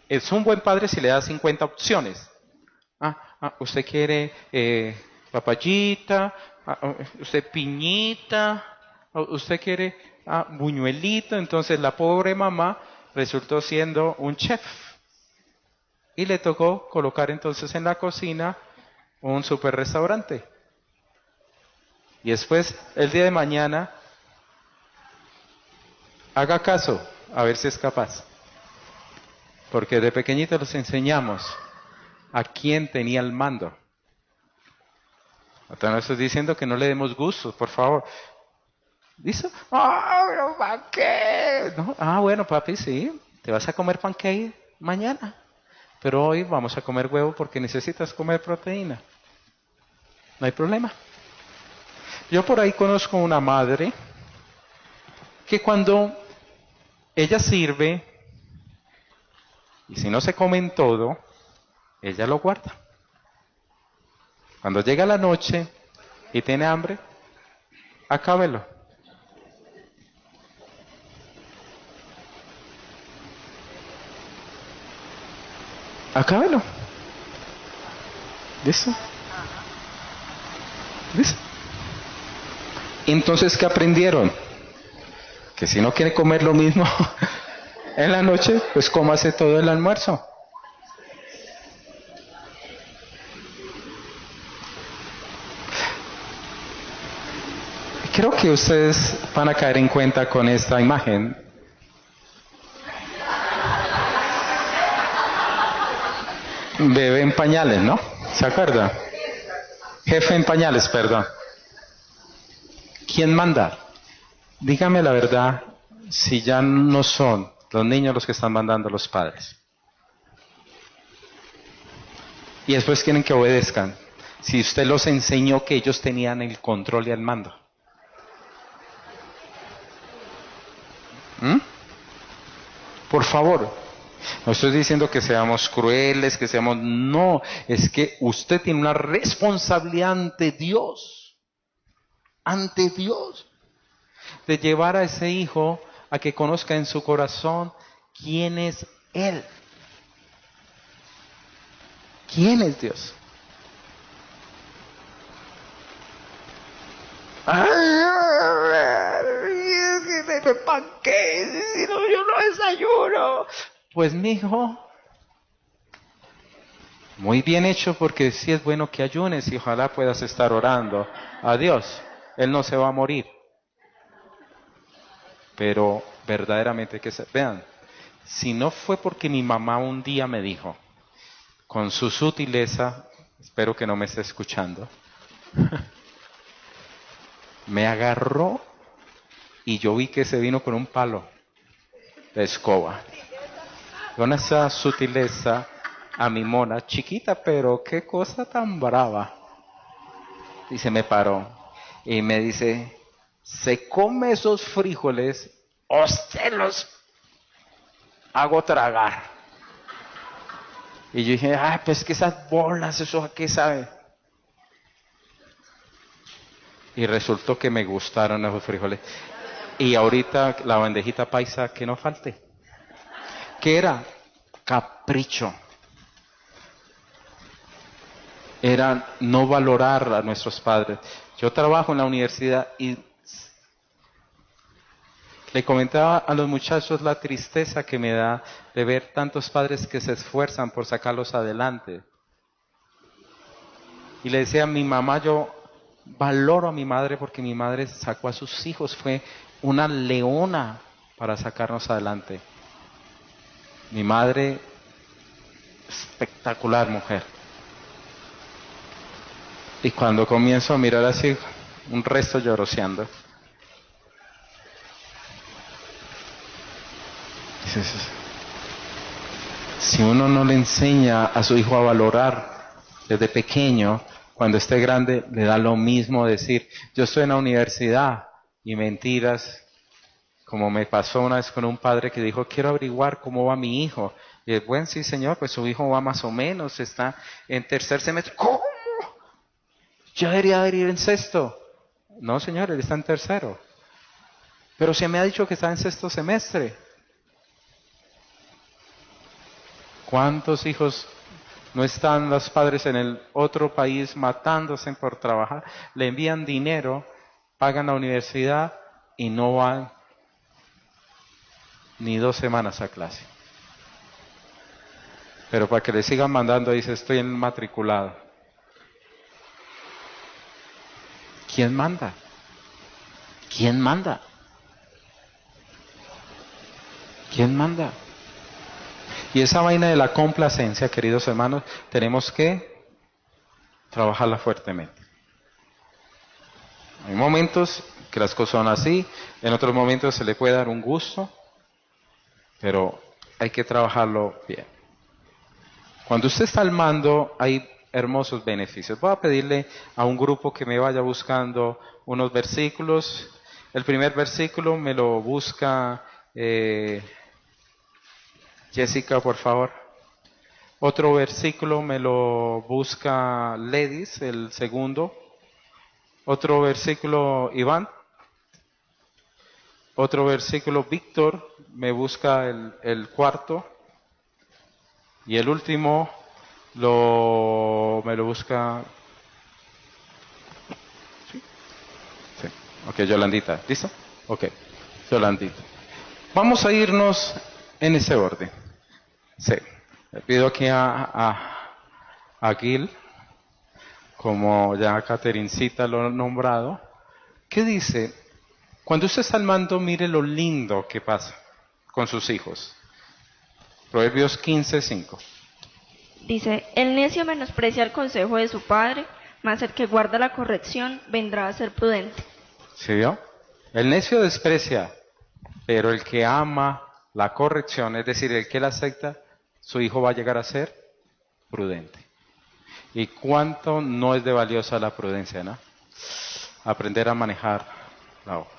es un buen padre si le da 50 opciones. Usted quiere papayita, usted piñita, usted quiere buñuelito. Entonces la pobre mamá resultó siendo un chef y le tocó colocar entonces en la cocina un super restaurante. Y después, el día de mañana, haga caso, a ver si es capaz. Porque de pequeñitos los enseñamos a quién tenía el mando. No estoy diciendo que no le demos gusto, por favor. ¿Listo? ¿Para qué? ¿No? Bueno, papi, sí. Te vas a comer pancake mañana. Pero hoy vamos a comer huevo porque necesitas comer proteína. No hay problema. Yo por ahí conozco una madre que cuando ella sirve, y si no se comen todo, ella lo guarda. Cuando llega la noche y tiene hambre, acábelo. Acábelo. ¿Listo? ¿Listo? Entonces, ¿qué aprendieron? Que si no quiere comer lo mismo en la noche, pues cómase todo el almuerzo. Creo que ustedes van a caer en cuenta con esta imagen. Bebé en pañales, ¿no? ¿Se acuerda? Jefe en pañales, perdón. ¿Quién manda? Dígame la verdad, si ya no son los niños los que están mandando a los padres. Y después quieren que obedezcan. Si usted los enseñó que ellos tenían el control y el mando. Por favor, No estoy diciendo que seamos crueles, que seamos... No, es que usted tiene una responsabilidad ante Dios, de llevar a ese hijo a que conozca en su corazón quién es Él. ¿Quién es Dios? ¿Para qué? Si no, yo no desayuno. Pues mijo, muy bien hecho, porque sí es bueno que ayunes y ojalá puedas estar orando a Dios. Él no se va a morir. Pero verdaderamente vean, si no fue porque mi mamá un día me dijo, con su sutileza, espero que no me esté escuchando, me agarró y yo vi que se vino con un palo de escoba. Con esa sutileza a mi mona, chiquita, pero qué cosa tan brava. Y se me paró y me dice, se come esos frijoles o se los hago tragar. Y yo dije, pues que esas bolas, ¿eso a qué sabe? Y resultó que me gustaron esos frijoles. Y ahorita la bandejita paisa, que no falte. ¿Qué era? Capricho. Era no valorar a nuestros padres. Yo trabajo en la universidad y le comentaba a los muchachos la tristeza que me da de ver tantos padres que se esfuerzan por sacarlos adelante. Y le decía a mi mamá, yo valoro a mi madre porque mi madre sacó a sus hijos, fue una leona para sacarnos adelante. Mi madre, espectacular mujer. Y cuando comienzo a mirar así, un resto lloroseando. Si uno no le enseña a su hijo a valorar desde pequeño, cuando esté grande le da lo mismo decir, yo estoy en la universidad, y mentiras, como me pasó una vez con un padre que dijo, quiero averiguar cómo va mi hijo. Y es bueno, sí señor, pues su hijo va más o menos, está en tercer semestre. ¿Cómo? Yo debería ir en sexto. No señor, él está en tercero. Pero se me ha dicho que está en sexto semestre. ¿Cuántos hijos no están los padres en el otro país matándose por trabajar? Le envían dinero, pagan la universidad y no van ni 2 semanas a clase. Pero para que le sigan mandando dice, estoy en matriculado. ¿Quién manda? ¿Quién manda? ¿Quién manda? Y esa vaina de la complacencia, queridos hermanos, tenemos que trabajarla fuertemente. Hay momentos que las cosas son así, en otros momentos se le puede dar un gusto, pero hay que trabajarlo bien. Cuando usted está al mando, hay hermosos beneficios. Voy a pedirle a un grupo que me vaya buscando unos versículos. El primer versículo me lo busca Jessica, por favor. Otro versículo me lo busca Ledis, el segundo. Otro versículo Iván. Otro versículo Víctor, me busca el cuarto. Y el último me lo busca... ¿Sí? Sí. Ok, Yolandita. ¿Listo? Ok, Yolandita. Vamos a irnos en ese orden. Sí. Le pido aquí a Gil, como ya Caterincita lo ha nombrado, ¿qué dice? Cuando usted está al mando, mire lo lindo que pasa con sus hijos. Proverbios 15:5. Dice, el necio menosprecia el consejo de su padre, mas el que guarda la corrección vendrá a ser prudente. ¿Sí vio? El necio desprecia, pero el que ama la corrección, es decir, el que la acepta, su hijo va a llegar a ser prudente. ¿Y cuánto no es de valiosa la prudencia, no? Aprender a manejar la hoja.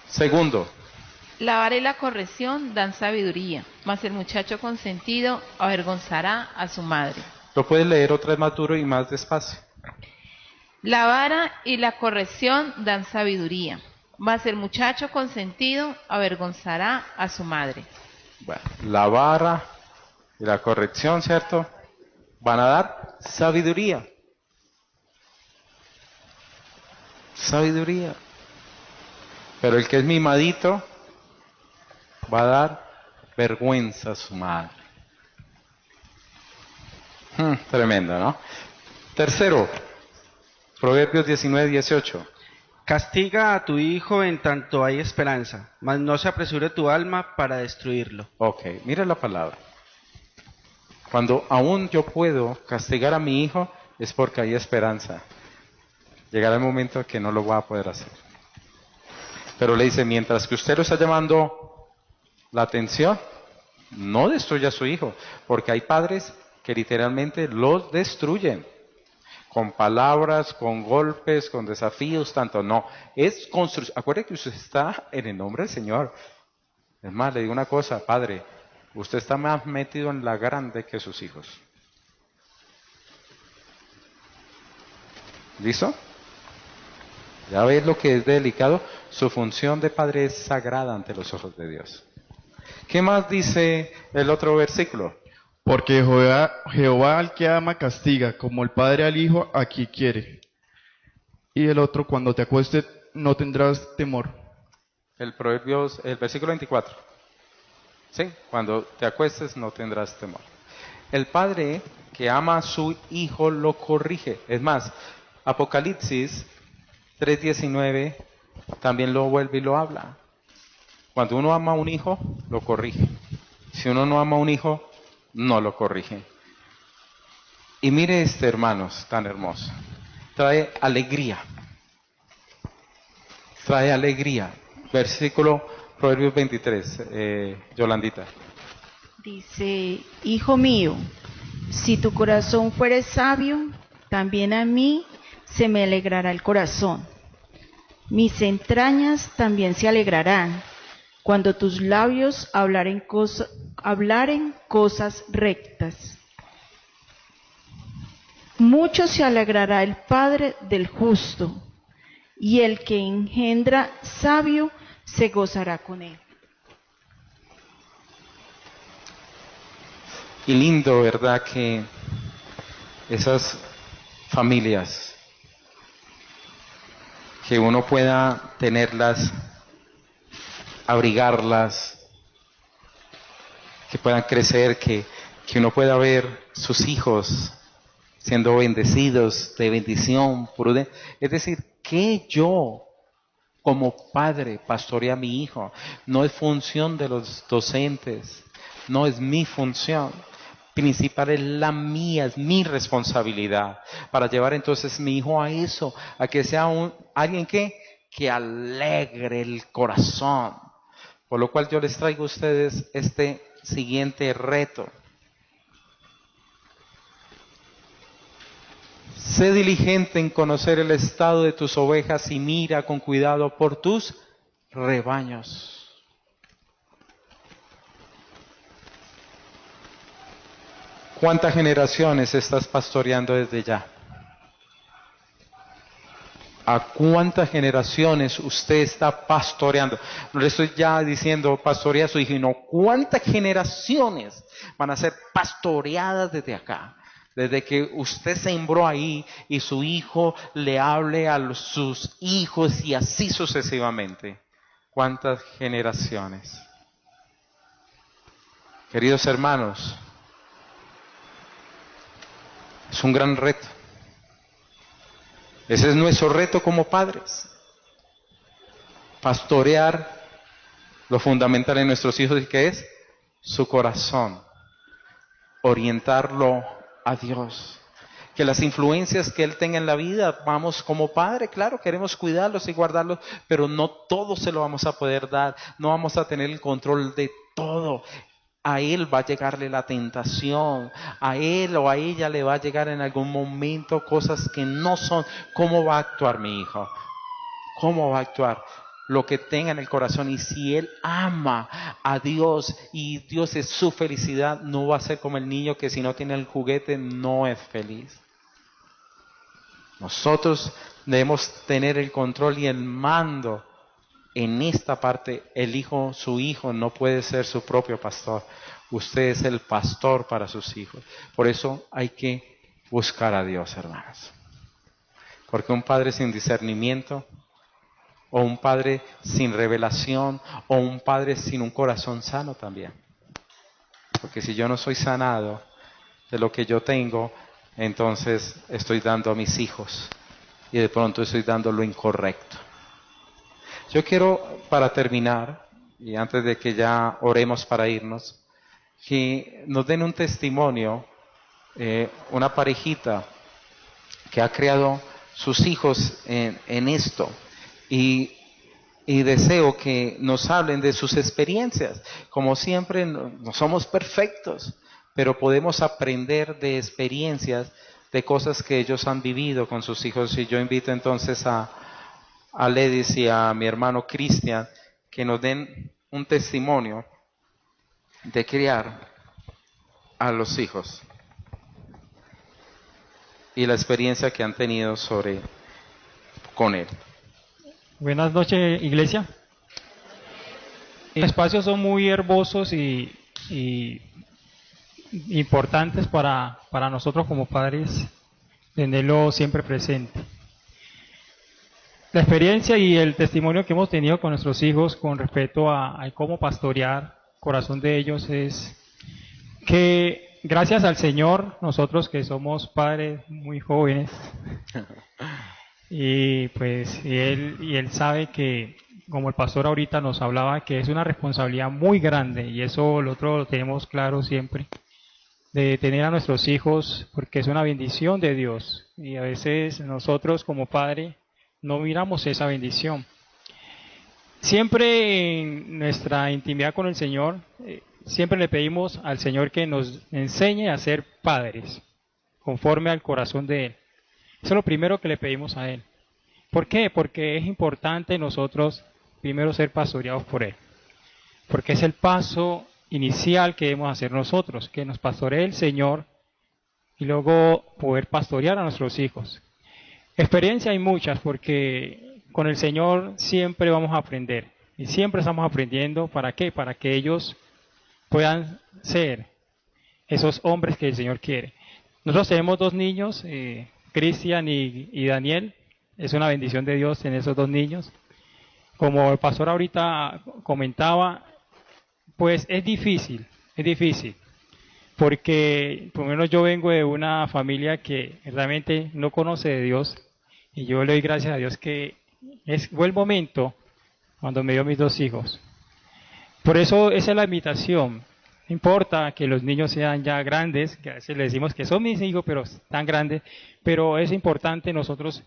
Segundo, La vara y la corrección dan sabiduría, mas el muchacho consentido avergonzará a su madre. Lo puedes leer otra vez más duro y más despacio. La vara y la corrección dan sabiduría, mas el muchacho consentido avergonzará a su madre. Bueno, la vara y la corrección, ¿cierto? Van a dar sabiduría. Sabiduría. Pero el que es mimadito va a dar vergüenza a su madre. Tremendo, ¿no? Tercero, Proverbios 19:18. Castiga a tu hijo en tanto hay esperanza, mas no se apresure tu alma para destruirlo. Ok, mira la palabra. Cuando aún yo puedo castigar a mi hijo, es porque hay esperanza. Llegará el momento que no lo va a poder hacer. Pero le dice, mientras que usted lo está llamando la atención, no destruya a su hijo, porque hay padres que literalmente los destruyen. Con palabras, con golpes, con desafíos, tanto no. Es construcción. Acuérdate que usted está en el nombre del Señor. Es más, le digo una cosa, padre, usted está más metido en la grande que sus hijos. ¿Listo? Ya ves lo que es delicado. Su función de padre es sagrada ante los ojos de Dios. ¿Qué más dice el otro versículo? Porque Jehová al que ama castiga, como el padre al hijo a quien quiere. Y el otro, cuando te acuestes, no tendrás temor. El versículo 24. Sí, cuando te acuestes no tendrás temor. El padre que ama a su hijo lo corrige. Es más, Apocalipsis 3:19 también lo vuelve y lo habla. Cuando uno ama a un hijo, lo corrige. Si uno no ama a un hijo, no lo corrige. Y mire hermanos, tan hermoso. Trae alegría. Trae alegría. Versículo Proverbios 23, Yolandita. Dice, hijo mío, si tu corazón fuere sabio, también a mí se me alegrará el corazón. Mis entrañas también se alegrarán cuando tus labios hablaren cosas rectas. Mucho se alegrará el padre del justo, y el que engendra sabio se gozará con él. Y lindo, ¿verdad? Que esas familias, que uno pueda tenerlas, abrigarlas, que puedan crecer, que uno pueda ver sus hijos siendo bendecidos, de bendición, prudente. Es decir, que yo como padre pastorea a mi hijo. No es función de los docentes, no es mi función. Principal es la mía, es mi responsabilidad para llevar entonces mi hijo a eso, a que sea alguien que alegre el corazón. Por lo cual yo les traigo a ustedes este siguiente reto. Sé diligente en conocer el estado de tus ovejas y mira con cuidado por tus rebaños. ¿Cuántas generaciones estás pastoreando desde ya? ¿A cuántas generaciones usted está pastoreando? No le estoy ya diciendo pastorea a su hijo, sino cuántas generaciones van a ser pastoreadas desde acá. Desde que usted sembró ahí y su hijo le hable a sus hijos y así sucesivamente. ¿Cuántas generaciones? Queridos hermanos, es un gran reto. Ese es nuestro reto como padres. Pastorear lo fundamental en nuestros hijos, ¿y qué es? Su corazón. Orientarlo a Dios. Que las influencias que Él tenga en la vida, vamos como padre, claro, queremos cuidarlos y guardarlos, pero no todo se lo vamos a poder dar. No vamos a tener el control de todo. A él va a llegarle la tentación, a él o a ella le va a llegar en algún momento cosas que no son. ¿Cómo va a actuar mi hijo? ¿Cómo va a actuar? lo que tenga en el corazón. Y si él ama a Dios y Dios es su felicidad, no va a ser como el niño que si no tiene el juguete no es feliz. Nosotros debemos tener el control y el mando. En esta parte, su hijo no puede ser su propio pastor. Usted es el pastor para sus hijos. Por eso hay que buscar a Dios, hermanos. Porque un padre sin discernimiento, o un padre sin revelación, o un padre sin un corazón sano también. Porque si yo no soy sanado de lo que yo tengo, entonces estoy dando a mis hijos. Y de pronto estoy dando lo incorrecto. Yo quiero, para terminar, y antes de que ya oremos para irnos, que nos den un testimonio, una parejita que ha criado sus hijos en esto. Y deseo que nos hablen de sus experiencias. Como siempre, no somos perfectos, pero podemos aprender de experiencias, de cosas que ellos han vivido con sus hijos. Y yo invito entonces a Ledis y a mi hermano Cristian que nos den un testimonio de criar a los hijos y la experiencia que han tenido con él. Buenas noches, iglesia. Los espacios son muy hermosos y importantes para nosotros como padres, tenerlo siempre presente. La experiencia y el testimonio que hemos tenido con nuestros hijos con respecto a cómo pastorear el corazón de ellos es que gracias al Señor, nosotros que somos padres muy jóvenes, y pues él sabe que, como el pastor ahorita nos hablaba, que es una responsabilidad muy grande, y eso lo tenemos claro siempre, de tener a nuestros hijos, porque es una bendición de Dios, y a veces nosotros como padres no miramos esa bendición. Siempre en nuestra intimidad con el Señor, siempre le pedimos al Señor que nos enseñe a ser padres, conforme al corazón de Él. Eso es lo primero que le pedimos a Él. ¿Por qué? Porque es importante nosotros primero ser pastoreados por Él. Porque es el paso inicial que debemos hacer nosotros, que nos pastoree el Señor y luego poder pastorear a nuestros hijos. Experiencia hay muchas, porque con el Señor siempre vamos a aprender. Y siempre estamos aprendiendo. ¿Para qué? Para que ellos puedan ser esos hombres que el Señor quiere. Nosotros tenemos 2 niños, Cristian y Daniel. Es una bendición de Dios tener esos 2 niños. Como el pastor ahorita comentaba, pues es difícil. Porque por lo menos yo vengo de una familia que realmente no conoce de Dios. Y yo le doy gracias a Dios que fue el momento cuando me dio mis 2 hijos. Por eso esa es la invitación. No importa que los niños sean ya grandes, que a veces les decimos que son mis hijos, pero están grandes, pero es importante nosotros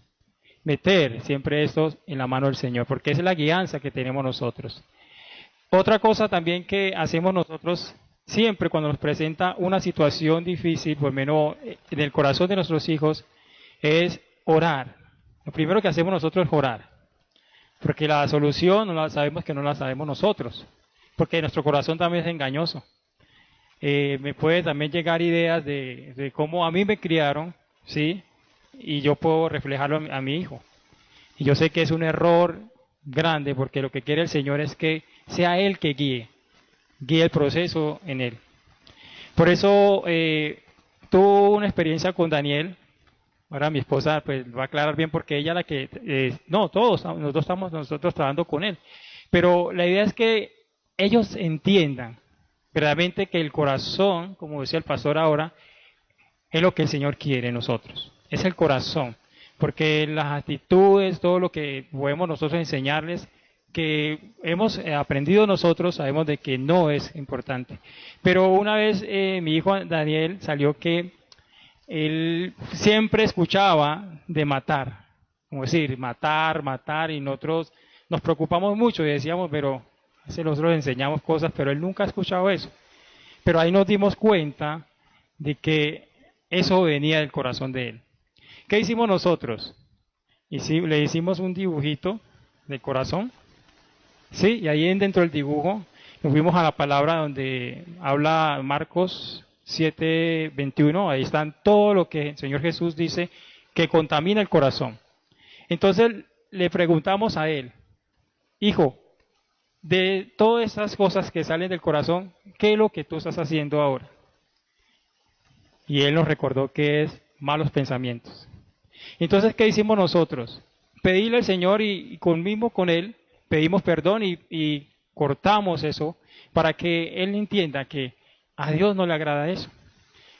meter siempre esto en la mano del Señor, porque esa es la guianza que tenemos nosotros. Otra cosa también que hacemos nosotros siempre cuando nos presenta una situación difícil, por lo menos en el corazón de nuestros hijos, es orar. Lo primero que hacemos nosotros es orar, porque la solución no la sabemos nosotros, porque nuestro corazón también es engañoso. Me puede también llegar ideas de cómo a mí me criaron, ¿sí? Y yo puedo reflejarlo a mi hijo. Y yo sé que es un error grande, porque lo que quiere el Señor es que sea Él que guíe el proceso en Él. Por eso tuve una experiencia con Daniel. Ahora mi esposa pues va a aclarar bien, porque ella la que... nosotros estamos trabajando con él. Pero la idea es que ellos entiendan verdaderamente que el corazón, como decía el pastor ahora, es lo que el Señor quiere en nosotros. Es el corazón. Porque las actitudes, todo lo que podemos nosotros enseñarles, que hemos aprendido nosotros, sabemos de que no es importante. Pero una vez mi hijo Daniel salió que él siempre escuchaba de matar, como decir, matar, y nosotros nos preocupamos mucho y decíamos, pero nosotros le enseñamos cosas, pero él nunca ha escuchado eso. Pero ahí nos dimos cuenta de que eso venía del corazón de él. ¿Qué hicimos nosotros? Le hicimos un dibujito del corazón Sí, y ahí dentro del dibujo nos fuimos a la palabra donde habla Marcos 7:21, ahí están todo lo que el Señor Jesús dice que contamina el corazón. Entonces le preguntamos a él, hijo, de todas esas cosas que salen del corazón, ¿qué es lo que tú estás haciendo ahora? Y él nos recordó que es malos pensamientos. Entonces, ¿qué hicimos nosotros? Pedirle al Señor y conmigo con él, pedimos perdón y cortamos eso para que él entienda que a Dios no le agrada eso.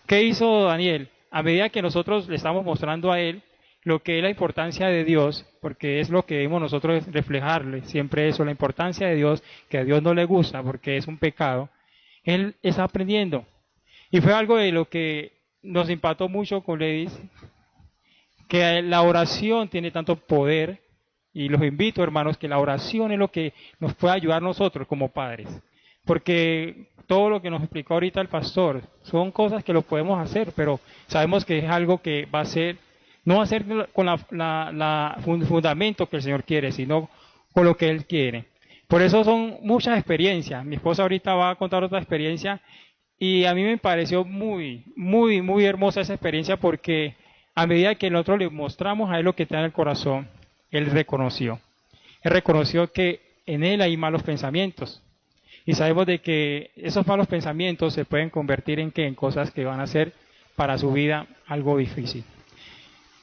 ¿Qué hizo Daniel? A medida que nosotros le estamos mostrando a él lo que es la importancia de Dios, porque es lo que debemos nosotros reflejarle, siempre eso, la importancia de Dios, que a Dios no le gusta porque es un pecado, él está aprendiendo. Y fue algo de lo que nos impactó mucho con Ledis, que la oración tiene tanto poder, y los invito, hermanos, que la oración es lo que nos puede ayudar nosotros como padres, porque todo lo que nos explicó ahorita el pastor son cosas que lo podemos hacer, pero sabemos que es algo que va a ser, no va a ser con el fundamento que el Señor quiere, sino con lo que Él quiere. Por eso son muchas experiencias. Mi esposa ahorita va a contar otra experiencia y a mí me pareció muy, muy, muy hermosa esa experiencia, porque a medida que nosotros le mostramos a Él lo que está en el corazón, Él reconoció. Él reconoció que en Él hay malos pensamientos. Y sabemos de que esos malos pensamientos se pueden convertir en cosas que van a ser para su vida algo difícil.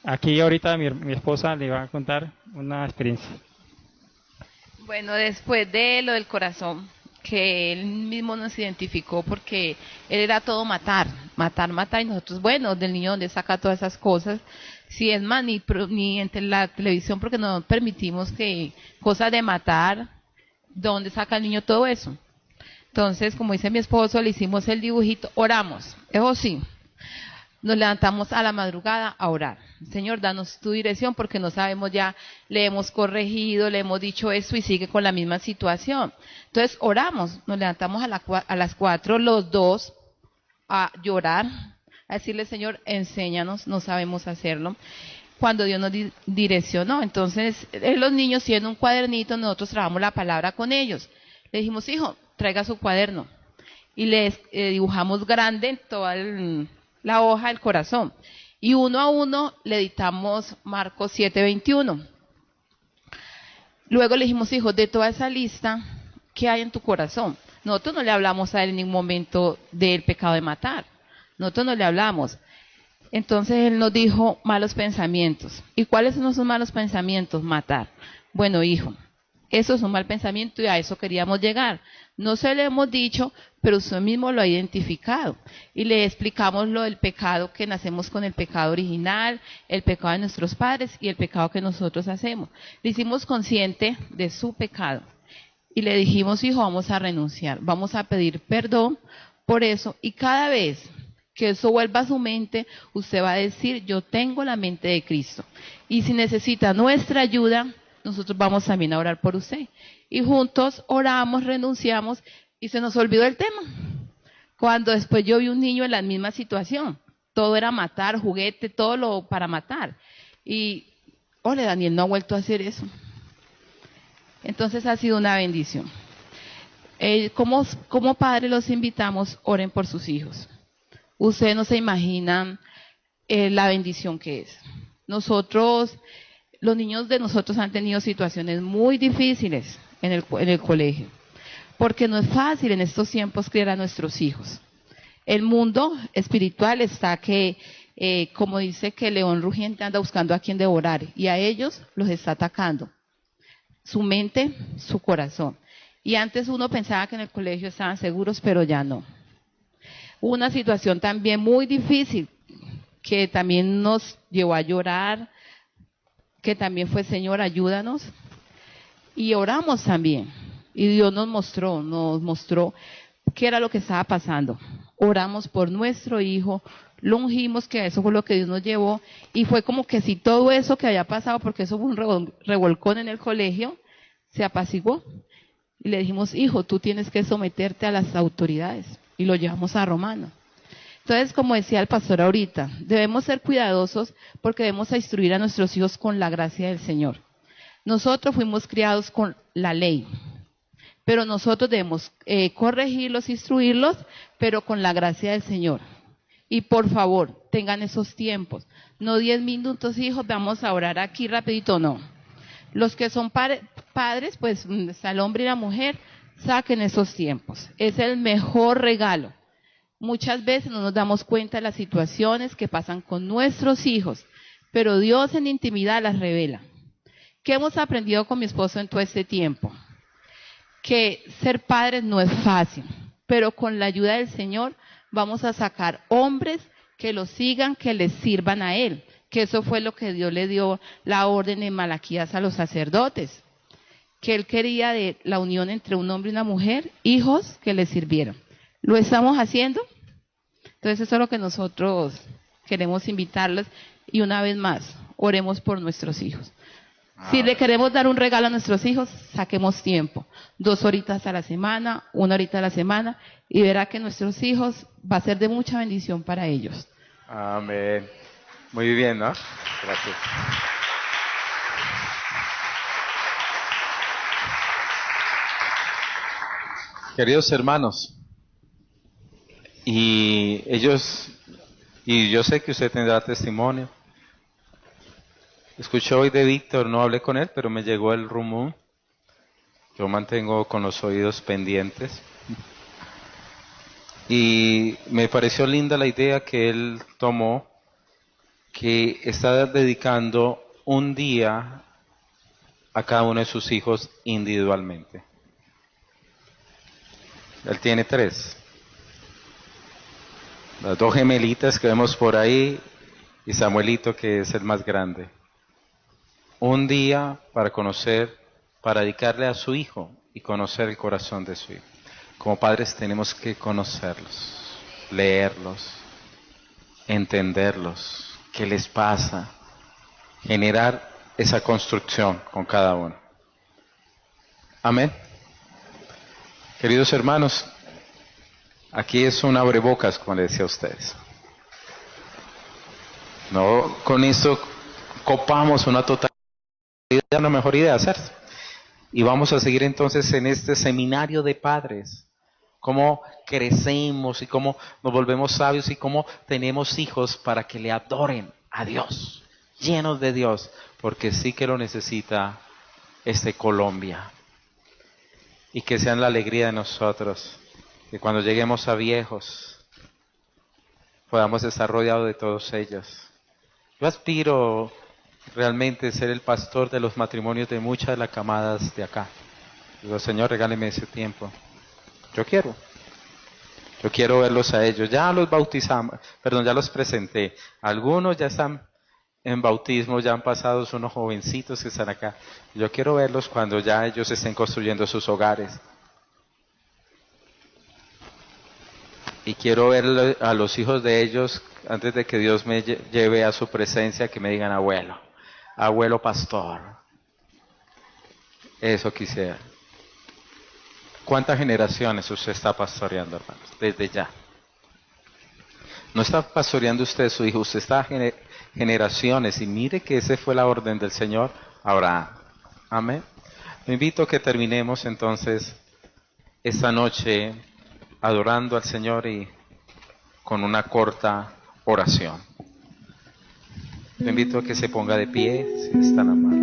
Aquí ahorita mi esposa le va a contar una experiencia. Bueno, después de lo del corazón, que él mismo nos identificó, porque él era todo matar, y nosotros, bueno, del niño donde saca todas esas cosas, si es más, ni entre la televisión, porque no permitimos que cosas de matar, ¿dónde saca el niño todo eso? Entonces, como dice mi esposo, le hicimos el dibujito, oramos, eso sí, nos levantamos a la madrugada a orar. Señor, danos tu dirección, porque no sabemos, ya le hemos corregido, le hemos dicho esto y sigue con la misma situación. Entonces oramos, nos levantamos a las 4 los dos a llorar, a decirle, Señor, enséñanos, no sabemos hacerlo. Cuando Dios nos direccionó, entonces los niños tienen un cuadernito, nosotros trabajamos la palabra con ellos. Le dijimos, hijo, traiga su cuaderno. Y les dibujamos grande en toda la hoja del corazón. Y uno a uno le editamos Marcos 7:21. Luego le dijimos, hijo, de toda esa lista, ¿qué hay en tu corazón? Nosotros no le hablamos a él en ningún momento del pecado de matar. Nosotros no le hablamos. Entonces él nos dijo malos pensamientos. ¿Y cuáles son esos malos pensamientos? Matar. Bueno, hijo, eso es un mal pensamiento y a eso queríamos llegar. No se lo hemos dicho, pero usted mismo lo ha identificado. Y le explicamos lo del pecado, que nacemos con el pecado original, el pecado de nuestros padres y el pecado que nosotros hacemos. Le hicimos consciente de su pecado. Y le dijimos, hijo, vamos a renunciar, vamos a pedir perdón por eso. Y cada vez que eso vuelva a su mente, usted va a decir, yo tengo la mente de Cristo. Y si necesita nuestra ayuda, nosotros vamos también a orar por usted. Y juntos oramos, renunciamos y se nos olvidó el tema. Cuando después yo vi un niño en la misma situación, todo era matar, juguete, todo lo para matar. Y, ole, Daniel no ha vuelto a hacer eso. Entonces ha sido una bendición. Como padres los invitamos, oren por sus hijos. Ustedes no se imaginan la bendición que es. Nosotros, los niños de nosotros han tenido situaciones muy difíciles en el colegio, porque no es fácil en estos tiempos criar a nuestros hijos. El mundo espiritual está que, como dice, que el león rugiente anda buscando a quien devorar, y a ellos los está atacando. Su mente, su corazón. Y antes uno pensaba que en el colegio estaban seguros, pero ya no. Hubo una situación también muy difícil, que también nos llevó a llorar, que también fue, Señor, ayúdanos. Y oramos también. Y Dios nos mostró qué era lo que estaba pasando. Oramos por nuestro hijo, lo ungimos, que eso fue lo que Dios nos llevó. Y fue como que si todo eso que había pasado, porque eso fue un revolcón en el colegio, se apaciguó. Y le dijimos, hijo, tú tienes que someterte a las autoridades. Y lo llevamos a Romano. Entonces, como decía el pastor ahorita, debemos ser cuidadosos porque debemos instruir a nuestros hijos con la gracia del Señor. Nosotros fuimos criados con la ley, pero nosotros debemos corregirlos, instruirlos, pero con la gracia del Señor. Y por favor, tengan esos tiempos. No 10 minutos, hijos, vamos a orar aquí rapidito, no. Los que son padres, pues al hombre y la mujer, saquen esos tiempos. Es el mejor regalo. Muchas veces no nos damos cuenta de las situaciones que pasan con nuestros hijos, pero Dios en intimidad las revela. ¿Qué hemos aprendido con mi esposo en todo este tiempo? Que ser padres no es fácil, pero con la ayuda del Señor vamos a sacar hombres que lo sigan, que les sirvan a Él, que eso fue lo que Dios le dio la orden en Malaquías a los sacerdotes, que Él quería de la unión entre un hombre y una mujer, hijos que le sirvieron. ¿Lo estamos haciendo? Entonces eso es lo que nosotros queremos invitarles, y una vez más, oremos por nuestros hijos. Si le queremos dar un regalo a nuestros hijos, saquemos tiempo, 2 horitas a la semana, 1 horita a la semana, y verá que nuestros hijos va a ser de mucha bendición para ellos. Amén. Muy bien, ¿no? Gracias. Queridos hermanos, y yo sé que usted tendrá testimonio. Escuché hoy de Víctor, no hablé con él, pero me llegó el rumor. Yo mantengo con los oídos pendientes. Y me pareció linda la idea que él tomó, que está dedicando un día a cada uno de sus hijos individualmente. Él tiene 3. Las 2 gemelitas que vemos por ahí y Samuelito, que es el más grande. Un día para conocer, para dedicarle a su hijo y conocer el corazón de su hijo. Como padres tenemos que conocerlos, leerlos, entenderlos, qué les pasa, generar esa construcción con cada uno. Amén. Queridos hermanos, aquí es un abrebocas, como le decía a ustedes. No, con esto copamos una totalidad, una mejor idea de hacer. Y vamos a seguir entonces en este seminario de padres, cómo crecemos y cómo nos volvemos sabios y cómo tenemos hijos para que le adoren a Dios, llenos de Dios, porque sí que lo necesita Colombia. Y que sean la alegría de nosotros, que cuando lleguemos a viejos podamos estar rodeados de todos ellos. Yo aspiro realmente ser el pastor de los matrimonios de muchas de las camadas de acá. Digo, Señor, regáleme ese tiempo. Yo quiero verlos a ellos. Ya los bautizamos, ya los presenté. Algunos ya están en bautismo, ya han pasado, son unos jovencitos que están acá. Yo quiero verlos cuando ya ellos estén construyendo sus hogares. Y quiero ver a los hijos de ellos, antes de que Dios me lleve a su presencia, que me digan abuelo pastor. Eso quisiera. ¿Cuántas generaciones usted está pastoreando, hermanos? Desde ya. No está pastoreando usted su hijo, usted está generaciones, y mire que esa fue la orden del Señor a Abraham. Amén. Lo invito a que terminemos entonces esta noche adorando al Señor y con una corta oración. Le invito a que se ponga de pie, si es tan amable.